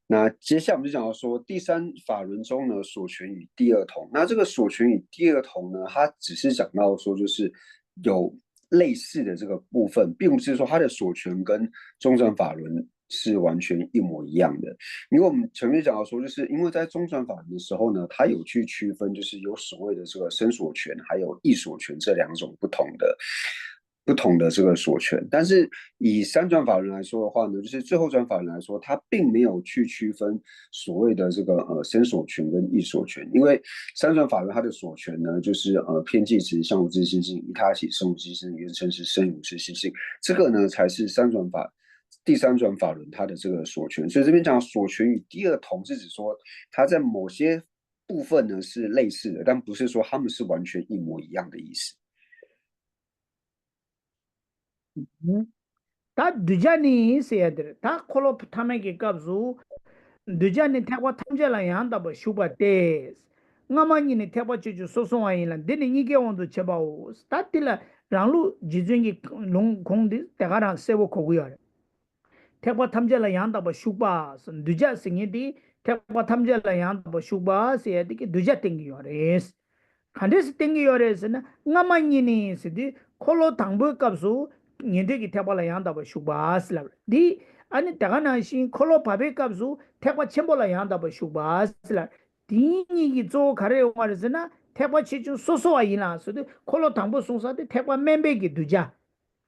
那接下来我们就讲到说，第3法轮中呢，所权与第2同。那这个所权与第2同呢，它只是讲到说就是有类似的这个部分，并不是说它的所权跟中转法轮是完全一模一样的。因为我们前面讲到说，就是因为在中转法轮的时候呢，它有去区分，就是有所谓的这个生所权还有异所权这2种不同的这个所权。但是以3转法轮来说的话呢，就是最后转法轮来说，它并没有去区分所谓的这个生所权跟异所权。因为3转法轮它的所权呢，就是偏计值、相无自性性、一他起、生无自性、原生是生无自性性，这个呢才是第3转法轮它的这个所权。所以这边讲所权与第2同，是指说它在某些部分呢是类似的，但不是说他们是完全一模一样的意思。다 두자니 세야들 다 콜로 타메기 값수 두자니 태과 탐제라 양다 뭐 슈바데 nga마니니 태과 주주 소소와이란 데니 이게 온도 제바오 스타틸라 랑루 지중기 롱 공디 대가랑 세고 고고요 태과 탐제라 양다 뭐 슈바 두자 생이디 태과 탐제라 양다 뭐 슈바 세야디기 두자 땡기요레스 칸데스 땡기요레스나 nga마니니 시디 콜로 당부 값수 년대기 태발라 양다바 슈바스라 디 아니 다가나신 콜로 바베 값수 태과 첨볼라 양다바 슈바스라 디니기 조 가래 말으스나 태과 치주 소소와 이나서도 콜로 당부 송사데 태과 멤베기 두자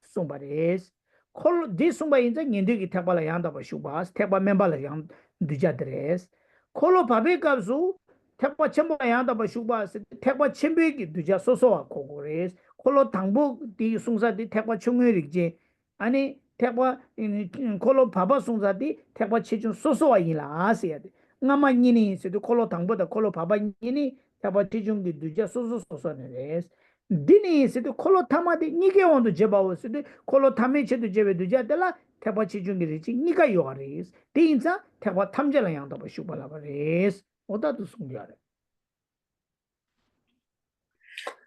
송바레스 콜로 디 송바 인자 년대기 태발라 양다바 슈바스 태과 멤발라 양 두자 드레스 콜로 바베 값수 태과 첨볼라 양다바 슈바스 태과 첨베기 두자 소소와 고고레스 콜로 당부 디 송사디 태과 총회릭지 아니 태과 콜로 바바 송사디 태과 체중 소소와 일하셔야 돼. 나마니니 세도 콜로 당보다 콜로 바바니니 태과 체중기 두자 소소소소네. 디니 세도 콜로 타마디 니게 온도 제바오 세도 콜로 타메 체도 제베 두자들라 태과 체중기리지 니가 요아레스. 디인자 태과 탐제라 양도 슈발라바레스. 오다도 송기하래.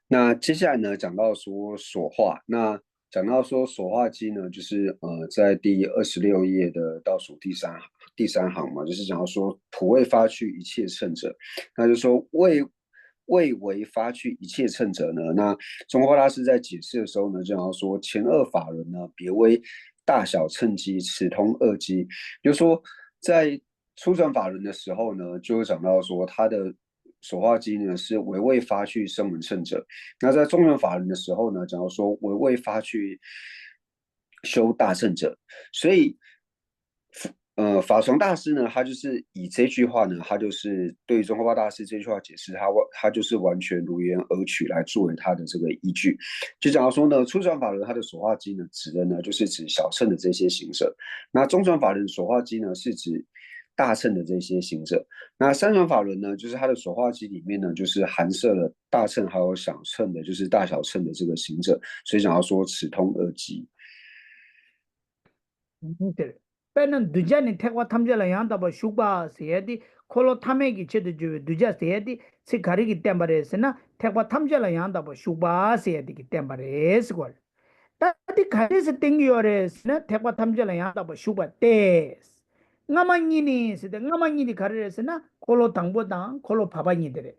那接下来呢，讲到说所化，那讲到说所化机呢，就是在第26页的倒数第三行嘛，就是讲到说普为发去一切乘者，那就说为为发去一切乘者呢，那中华大师在解释的时候呢，就讲到说前2法轮呢，别为大小乘机，此通2机，就是说在初转法轮的时候呢，就会讲到说它的所化机呢是为未发去声闻乘者，那在中转法轮的时候呢，讲到说为未发去修大乘者，所以法幢大师呢，他就是以这句话呢，他就是对于中华大师这句话解释，他就是完全如言而取来作为他的这个依据，就讲到说呢，初转法轮它的所化机呢，指的呢就是指小乘的这些行者，那中转法轮所化机呢是指大乘的这些行者，那3转法轮呢，就是它的所化机里面呢，就是含摄了大乘还有小乘的，就是大小乘的这个行者，所以讲到说此通2机。对。 빼는 두자니 태과 탐제라 양다바 슈바 세야디 콜로 탐메기 체드 주 두자 세야디 세 가리기 템바레스나 태과 탐제라 양다바 슈바 세야디 템바레스 걸 따디 가리스 땡기요레스나 태과 탐제라 양다바 슈바 테스 nga마니니 세데 nga마니디 가리레스나 콜로 당보당 콜로 바바니데레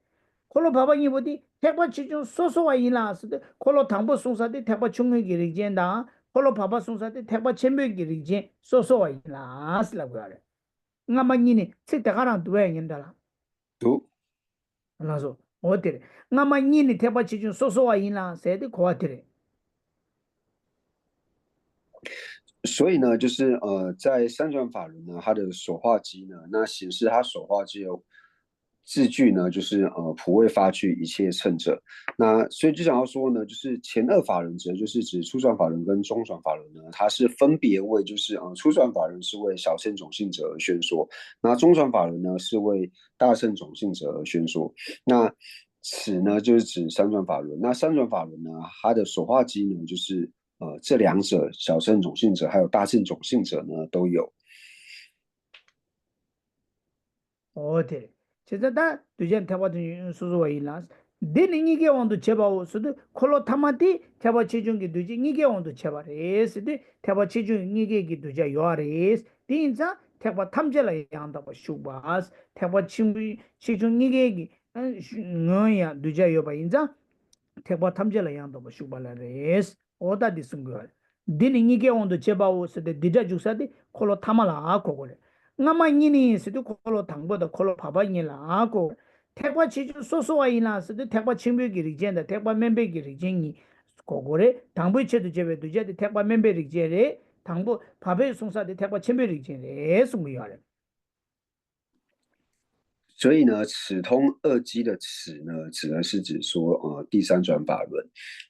콜로 바바니 보디 태과 치중 소소와 이나스데 콜로 당보 송사데 태과 중의기 리젠다 콜로 바바 송사데 태바 쳔베기 리제 소소와 이라스라고 하래. nga마니니 책다가랑 두행인다라. 두. 나서 어때래? nga마니니 태바 치중 소소와 이나 세데 고아테래. 所以呢，就是在3转法轮呢，它的所化机呢，那显示它所化机有字句呢，就是普为发去一切乘者。那所以就想要说呢，就是前2法轮则就是指初转法轮跟中转法轮呢，它是分别为就是初转法轮是为小乘种性者而宣说，那中转法轮呢是为大乘种性者而宣说。那此呢就是指三转法轮。那三转法轮呢，它的所化机呢就是这两者小乘种性者还有大乘种性者呢都有。어때? 제자다 두잔 타바도 수수와 일라. 데는 이게 온도 제바오 수도 콜로 타마디 타바 체중기 두지 이게 온도 제바레스 데 타바 체중 이게 두자 요아레스 딘자 타바 탐젤라 양다 바 슈바스 타바 침비 체중 이게 너야 두자 요바 인자 타바 탐젤라 양다 바 슈발레스 오다 디승거 데는 이게 온도 제바오 수데 디자 주사데 콜로 타마라 고고레 ngama nyini sidu kolo tangbo da kolo paba nyila ako tekwa chiju sosowa ina sidu tekwa chimbyo ki rikjen da tekwa membe ki rikjen ni kogore tangbo chedu jebe duje de tekwa membe rikjen re tangbo paba songsa de tekwa chimbyo rikjen re sungu yore 所以呢，此通二机的此呢，指的是指说第三转法轮。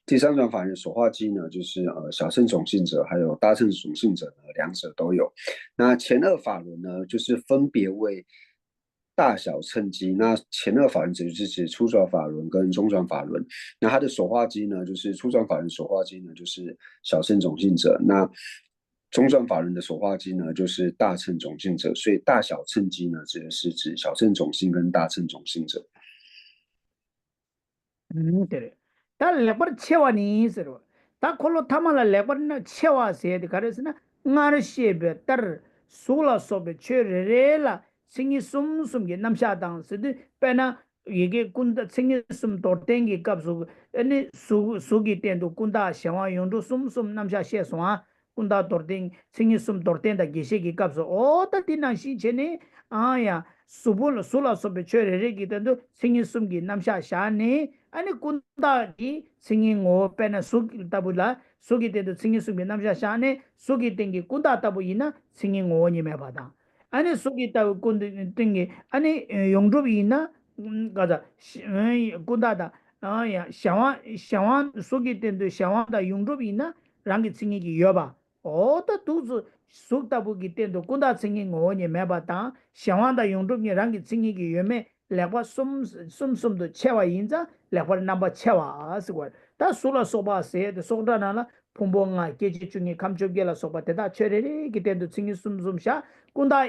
第三转法轮所化机呢，就是小乘种性者还有大乘种性者呢，两者都有。那前二法轮呢，就是分别为大小乘机。那前二法轮就是指初转法轮跟中转法轮。那它的所化机呢，就是初转法轮所化机呢，就是小乘种性者。那中转法轮的所化机呢，就是大乘种性者，所以大小乘机呢，指的是指小乘种性跟大乘种性者。对。但lebar chewa ni sero. Ta kolo tamala lebar na chewa se de karesna ngar shebe tar sula sobe chere la singi sum sum ge namsha dang se de pena yege kunda singi sum tortengi kapsu ene sugi tendo kunda shawa yondu sum sum namsha she swa kunda torteng singi sum torten da geshe ge kapsu o ta tinang shi chene aya subul sula sobe chere re gi tendo singi sum ge namsha sha ne 아니 군다기 싱잉오 페나 수기 따불라 수기 때도 싱잉 수기 남자 샤네 수기 땡기 군다 따부이나 싱잉오 님에 받아 아니 수기 따부 군드 땡기 아니 용접이 있나 가자 군다다 아야 샤완 수기 때도 샤완다 용접이 있나 랑기 싱잉이 여봐 어다 두즈 숙다부기 때도 군다 싱잉오 님에 받아 샤완다 용접이 랑기 싱잉이 여메 lekwa sum do chewa yinza lekwa namba chewa aswa ta sula soba se de sogda na pumbo nga keji chungi kamcho gela soba te da cherere kitendo singi sum sha kunda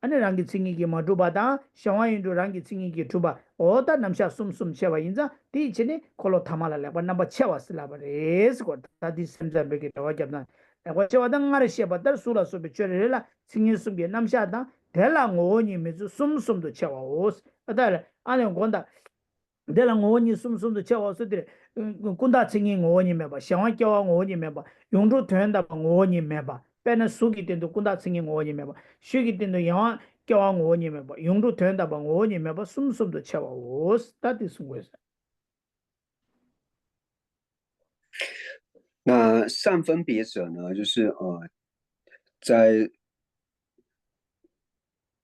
ane rangi singi gi maduba da shawa yindu rangi singi gi tuba oda namsha sum chewa yinza ti chine kolo thamala lekwa namba chewa sila bare eswa ta di semza bege tawa jabna lekwa chewa da ngare sheba dar sula sobe cherere la singi sum ge namsha da dela ngoni mezu sum do chewa os adala ane gonda dela ngoni sum do chewa os dire kunda chingi ngoni meba shangwa kyawa ngoni meba yongru tenda ngoni meba pena sugi tendo kunda chingi ngoni meba shugi tendo yawa kyawa ngoni meba yongru tenda ngoni meba sum do chewa os tati sungwesa 那善分别者呢，就是在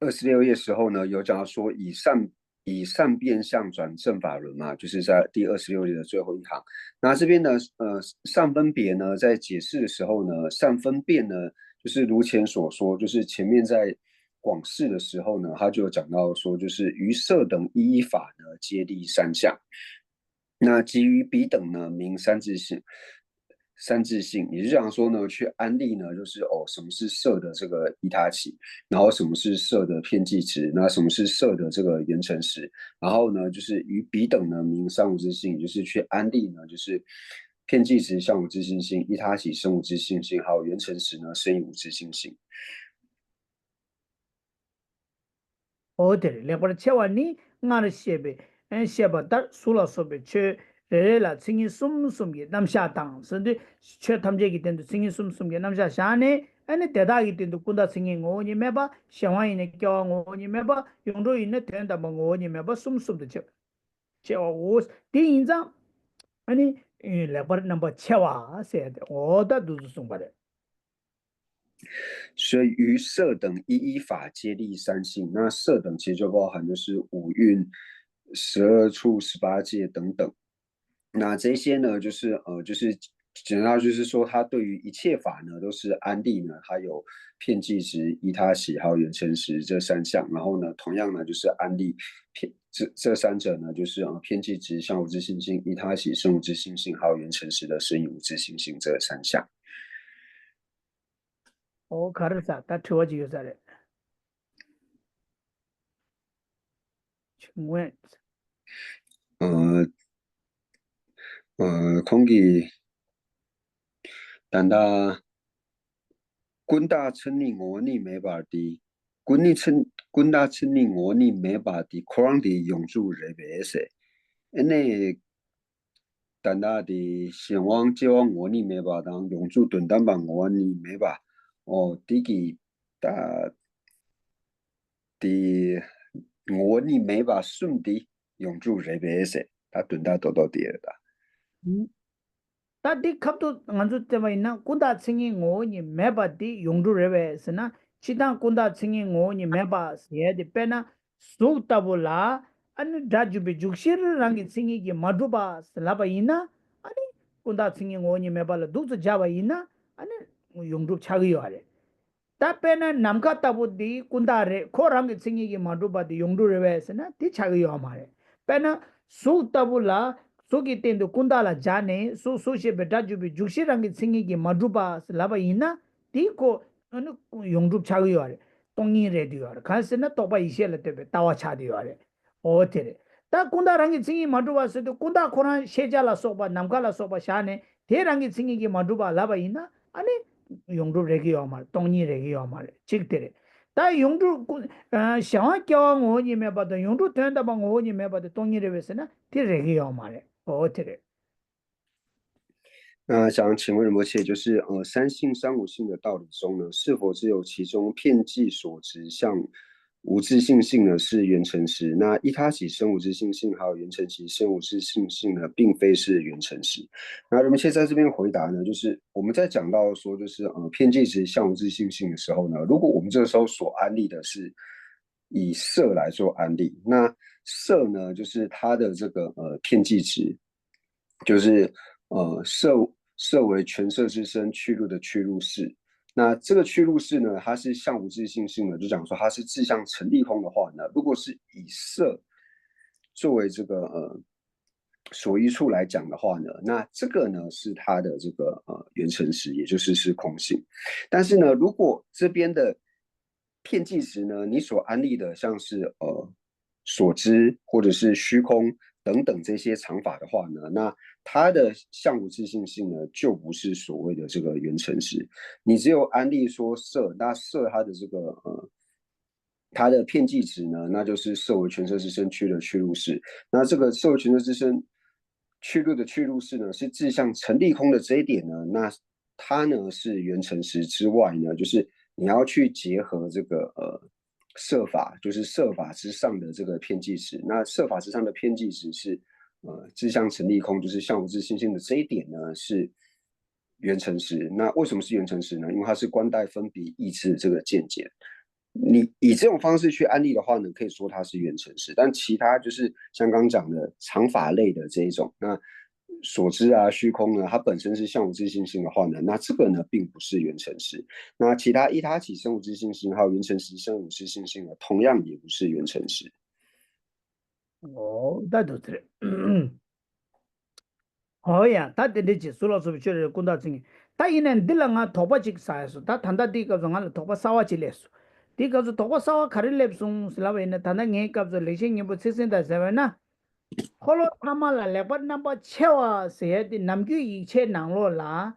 26页时候呢，有讲到说以善变相转正法轮嘛，就是在第26页的最后一行。那这边呢，善分别呢，在解释的时候呢，善分辨呢，就是如前所说，就是前面在广释的时候呢，他就有讲到说，就是于色等依法呢，皆立三相。那基于彼等呢，名三自性。三自性，也就是讲说呢，去安利呢，就是什么是色的这个依他起，然后什么是色的片剂值，那什么是色的这个缘成时，然后呢，就是于彼等呢名三无自性，就是去安利呢，就是片剂值相无自性性，依他起生无自性性，还有缘成时呢生无自性性。어들 레버 채와니 나르 셰베 엔 셰바다 술라 소베 체 레라 칭이 숨숨게 남샤 당 선데 체 탐제기 된도 칭이 숨숨게 남샤 샤네 아니 대다기 된도 군다 칭이 오니 메바 샤와이네 껴 오니 메바 용도 있네 된다 뭐 오니 메바 숨숨도 체 오스 딘자 아니 레버 넘버 채와 세데 오다 두스 숨바데 所以于色等依法皆立三性，那色等其实就包含就是五蕴、12处、18界等等。那这些呢，就是简单就是说，它对于一切法呢，都是安立呢，它有片剂值、依他喜还有缘成实这三项。然后呢，同样呢，就是安立这三者呢，就是片剂值、相无自性性、依他喜、生无自性性，还有缘成实的生与无自性性这三项。哦，可是啥？他ถือว่าจีอยู่啥嘞？请问，空气但它滚大称令我你没把的，滚大称令我你没把的，可让的永驻人别是，因为但大的先往接往我你没把当永驻蹲单帮我你没把，哦，第个大的我你没把顺的永驻人别是，他蹲大多多点的。嗯，他的卡都俺就这么一那，古大青年我你没把的用住认为是那，其他古大青年我你没把写的别那，苏达不啦，俺那就比就是让个青年个马祖吧是那把一那，俺古大青年我你没把了，都是加把一那，俺那用住差个有嘞。但那南卡大部的昆达人，可能个生意个马路把的用路认为是那，的差个要嘛嘞。但那苏大部啦，苏个店的昆达啦家呢，苏些别他就比就是让个生意个马路把是那把伊那，的个那用路差个要嘞，当然来的要嘞，看是那多把一些了对不对？大话差的要嘞，哦对嘞。但昆达让个生意马路把是的，昆达可能现家啦说吧，南卡啦说吧，下呢，这让个生意个马路把那把伊那，啊呢。용도 레기요 말, 동니 레기요 말, 직들이. 다 용도 샤와 겨와 오니 메바도 용도 된다 방 오니 메바도 동니 레베스나 티 레기요 말. 어때래? 那想请问仁波切，就是三性三无性的道理中呢，是否只有其中片剂所执像无自性性呢是缘成实？那依他起生无自性性，还有缘成其生无自性性呢，并非是缘成实。那仁波切在这边回答呢，就是我们在讲到说，就是片剂值像无自性性的时候呢，如果我们这个时候所安立的是以色来做安立，那色呢，就是它的这个片剂值，就是色为全色之身去入的去入式。那这个去入式呢，它是相无自性性的，就讲说它是自相成立空的话呢，如果是以色作为这个所依处来讲的话呢，那这个呢是它的这个原成实，也就是空性。但是呢，如果这边的片剂值呢，你所安立的像是所知或者是虚空等等这些常法的话呢，那它的相无自性性呢，就不是所谓的这个原成实。你只有安立说色，那色它的这个它的片剂值呢，那就是色为全色之身去的去入式。那这个色为全色之身去入的去入式呢，是自相成立空的这一点呢，那它呢是原成实之外呢，就是你要去结合这个色法，就是色法之上的这个片剂值。那色法之上的片剂值是自相成立空，就是相无自性性的这一点呢是原成实。那为什么是原成实呢？因为它是观待分别意志的这个见解。你以这种方式去安利的话呢，可以说它是原成实，但其他就是像刚讲的常法类的这一种，那所知啊、虚空呢，它本身是相无自性性的话呢，那这个呢并不是原成实。那其他依他起生无自性性，还有原成实生无自性性呢，同样也不是原成实。哦，那都是。哦呀，他的那些苏老师确实公道正，他一年对了啊，头发几啥说，他谈到这个从俺头发少啊几来说，这个是头发少啊，看的来送是那位呢，谈到眼个是那些人不出生的时候呢，后来他妈了，来把那把桥啊，谁的南句一切难落啦，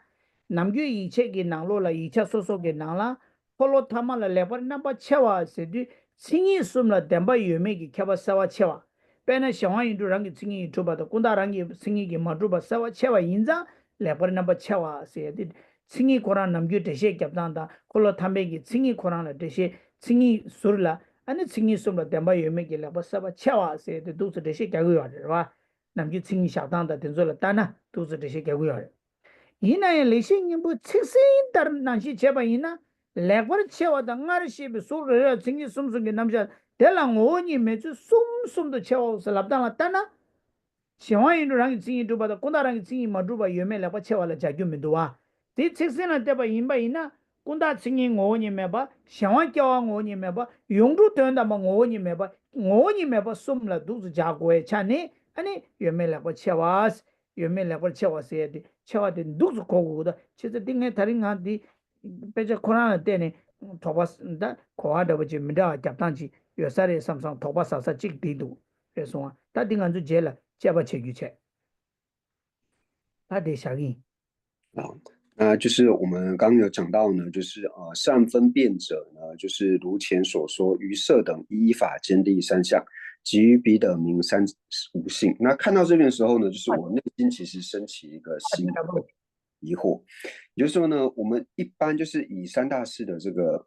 南句一切给难落了，一切说说给难了，后来他妈了，来把那把桥啊，谁的轻易送了，等把有没给开把少啊桥啊。pena shawang yindu rangi tsingi chuba to kunda rangi tsingi ki madruba sawa chewa yinza lepar namba chewa se di tsingi korang namgyu deshe kyabdang da kolo tambe ki tsingi korang la deshe tsingi surla ane tsingi sumla demba yume ki lepar sawa chewa se di duksu deshe kyagu yore rwa namgyu tsingi shakdang da tenzo la dana duksu deshe kyagu yore yina ya leshi nyingbu tsiksin tar nanshi cheba yina lepar chewa da ngar shibi surla tsingi sumsungi namsha Tela ngoni me chu sum sum do chao sa labdang la tana 시황이 랑이 징이 두바다 꼰다랑이 징이 마두바 요메라 버쳐와라 자규면도와 디 책세나 때바 임바이나 꼰다 징이 ngo니 메바 시황 겨와 ngo니 메바 용도 된다 뭐 ngo니 메바 ngo니 메바 숨라 두즈 자고에 차니 아니 요메라 버쳐와스 요메라 버쳐와세디 쳐와데 두즈 고고다 치즈 딩에 다른 한디 배저 코로나 때네 토바스다 코아다 버지 미다 잡단지 요사레 삼성 토바사사 찍디도 그래서 다 딩한주 제라 제바 체규체 다 대샤기那就是我们刚刚有讲到呢，就是善分辨者呢，就是如前所说，于色等依法坚立三项，即于彼等名三无性。那看到这边的时候呢，就是我内心其实升起一个新的疑惑，也就是说呢，我们一般就是以三大士的这个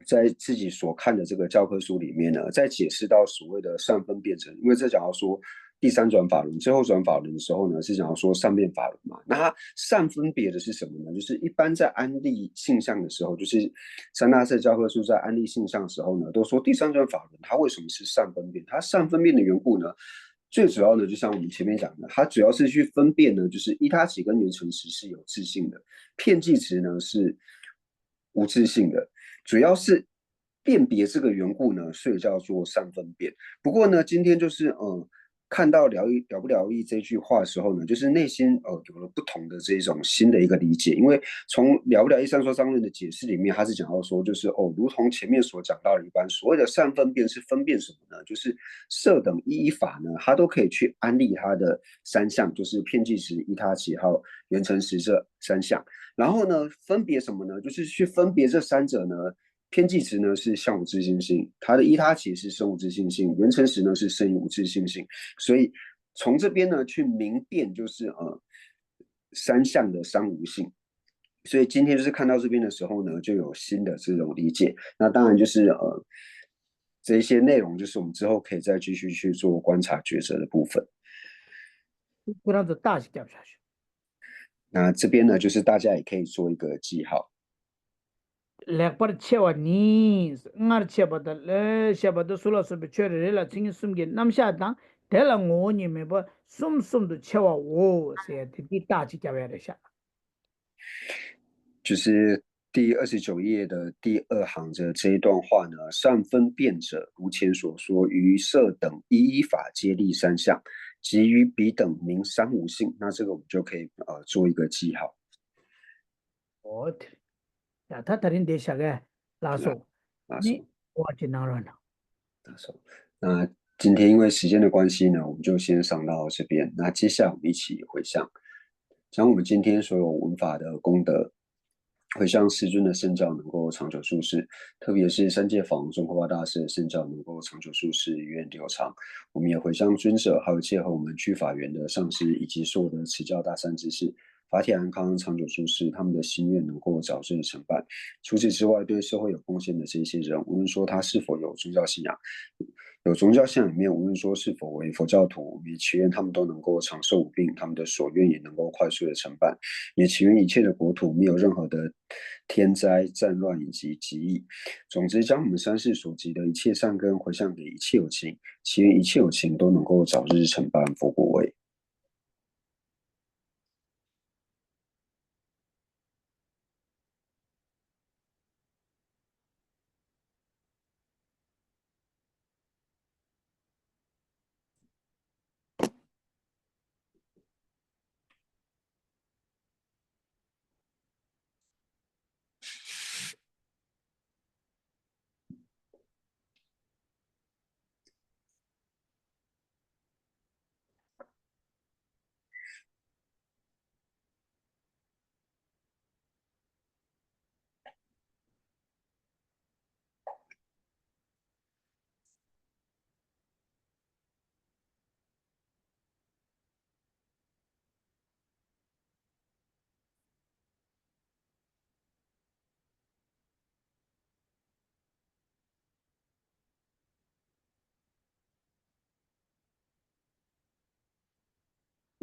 在自己所看的这个教科书里面呢，在解释到所谓的善分辨者，因为这讲到说第三转法轮、最后转法轮的时候呢，是讲到说善变法轮嘛。那它善分别的是什么呢？就是一般在安立性相的时候，就是三大士教科书在安立性相的时候呢，都说第三转法轮它为什么是善分辨？它善分辨的缘故呢？最主要的，就像我们前面讲的，它主要是去分辨呢，就是依他起跟缘成实是有自性的，片剂值呢是无自性的，主要是辨别这个缘故呢，所以叫做善分辨。不过呢，今天就是看到了不了义这句话的时候呢，就是内心有了不同的这种新的一个理解，因为从了不了义三说章论的解释里面，他是讲到说，就是如同前面所讲到的一般，所谓的善分辨是分辨什么呢？就是色等依法呢，它都可以去安立它的三项，就是片剂时、依他起还有缘成时这三项。然后呢，分别什么呢？就是去分别这三者呢。偏计值呢是相无自性性，它的依他起是生无自性性，缘成时呢是生无自性性，所以从这边呢去明辨就是三项的三无性。所以今天就是看到这边的时候呢，就有新的这种理解。那当然就是这一些内容，就是我们之后可以再继续去做观察抉择的部分。不让这大起掉下去。那这边呢，就是大家也可以做一个记号。lekpar chewa ni ngar cheba da le cheba da sula sobe chere re la tingi sumge namsha dang de la ngo ni me ba sum do chewa wo se di da chi kya re sha 就是第29页的第2行的这一段话呢，善分辨者，如前所说，于色等依法皆立三项，即于彼等名三无性。那这个我们就可以做一个记号。呀，他他人得下个拉手，你我只能让拉手。那今天因为时间的关系呢，我们就先上到这边。那接下来我们一起回向，将我们今天所有文法的功德，回向世尊的圣教能够长久住世，特别是三界法王宗喀巴大师的圣教能够长久住世，源远流长。我们也回向尊者，还有结合我们居法缘的上师，以及所有的持教大善知识。法体安康、长久住世，他们的心愿能够早日成办。除此之外，对社会有贡献的这些人，无论说他是否有宗教信仰，有宗教信仰里面，无论说是否为佛教徒，我们也祈愿他们都能够长寿无病，他们的所愿也能够快速的成办。也祈愿一切的国土没有任何的天灾、战乱以及疾疫。总之，将我们三世所积的一切善根回向给一切有情，祈愿一切有情都能够早日成办佛果位。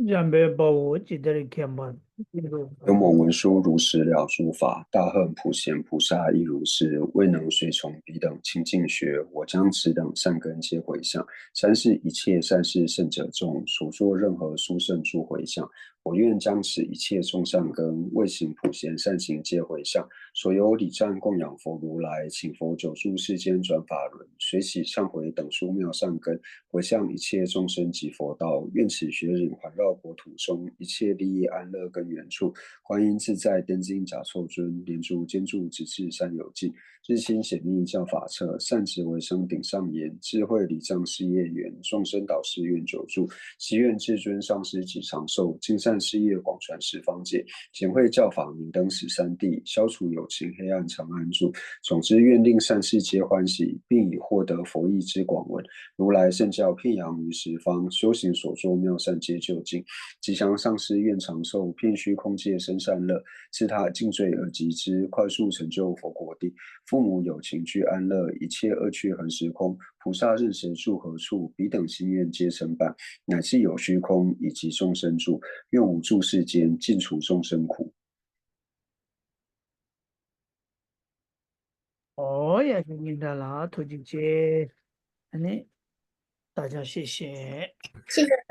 让别把我记得看吧。有某文书如实了诸法，大恨普贤菩萨亦如是，未能随从彼等清净学，我将此等善根皆回向。三是一切善事圣者众所作任何殊胜诸回向，我愿将此一切众善根，为行普贤善行皆回向。所有礼赞供养佛如来，请佛久住世间转法轮，随喜忏悔等诸妙善根，回向一切众生及佛道。愿此学忍环绕国土中，一切利益安乐根源处。观音自在灯金甲臭尊，莲珠坚柱直至三有尽。日清显密教法册，善值为生顶上言，智慧礼藏事业缘，众生导师愿久住。祈愿至尊上师及长寿，尽善事业广传十方界，显慧教法明灯十三地，消除有情黑暗常安住。总之愿令善事皆欢喜，并以获得佛意之广闻。如来圣教遍扬于十方，修行所作妙善皆就近。吉祥上师愿长寿，遍虚空界生善乐，赐他尽罪而极之，快速成就佛国地。父母有情具安乐，一切恶趣横时空。菩萨任谁住何处，彼等心愿皆成办。乃至有虚空，以及众生住，愿无住世间，尽除众生苦。哦，也是明白了，头几节，那大家谢谢。谢谢。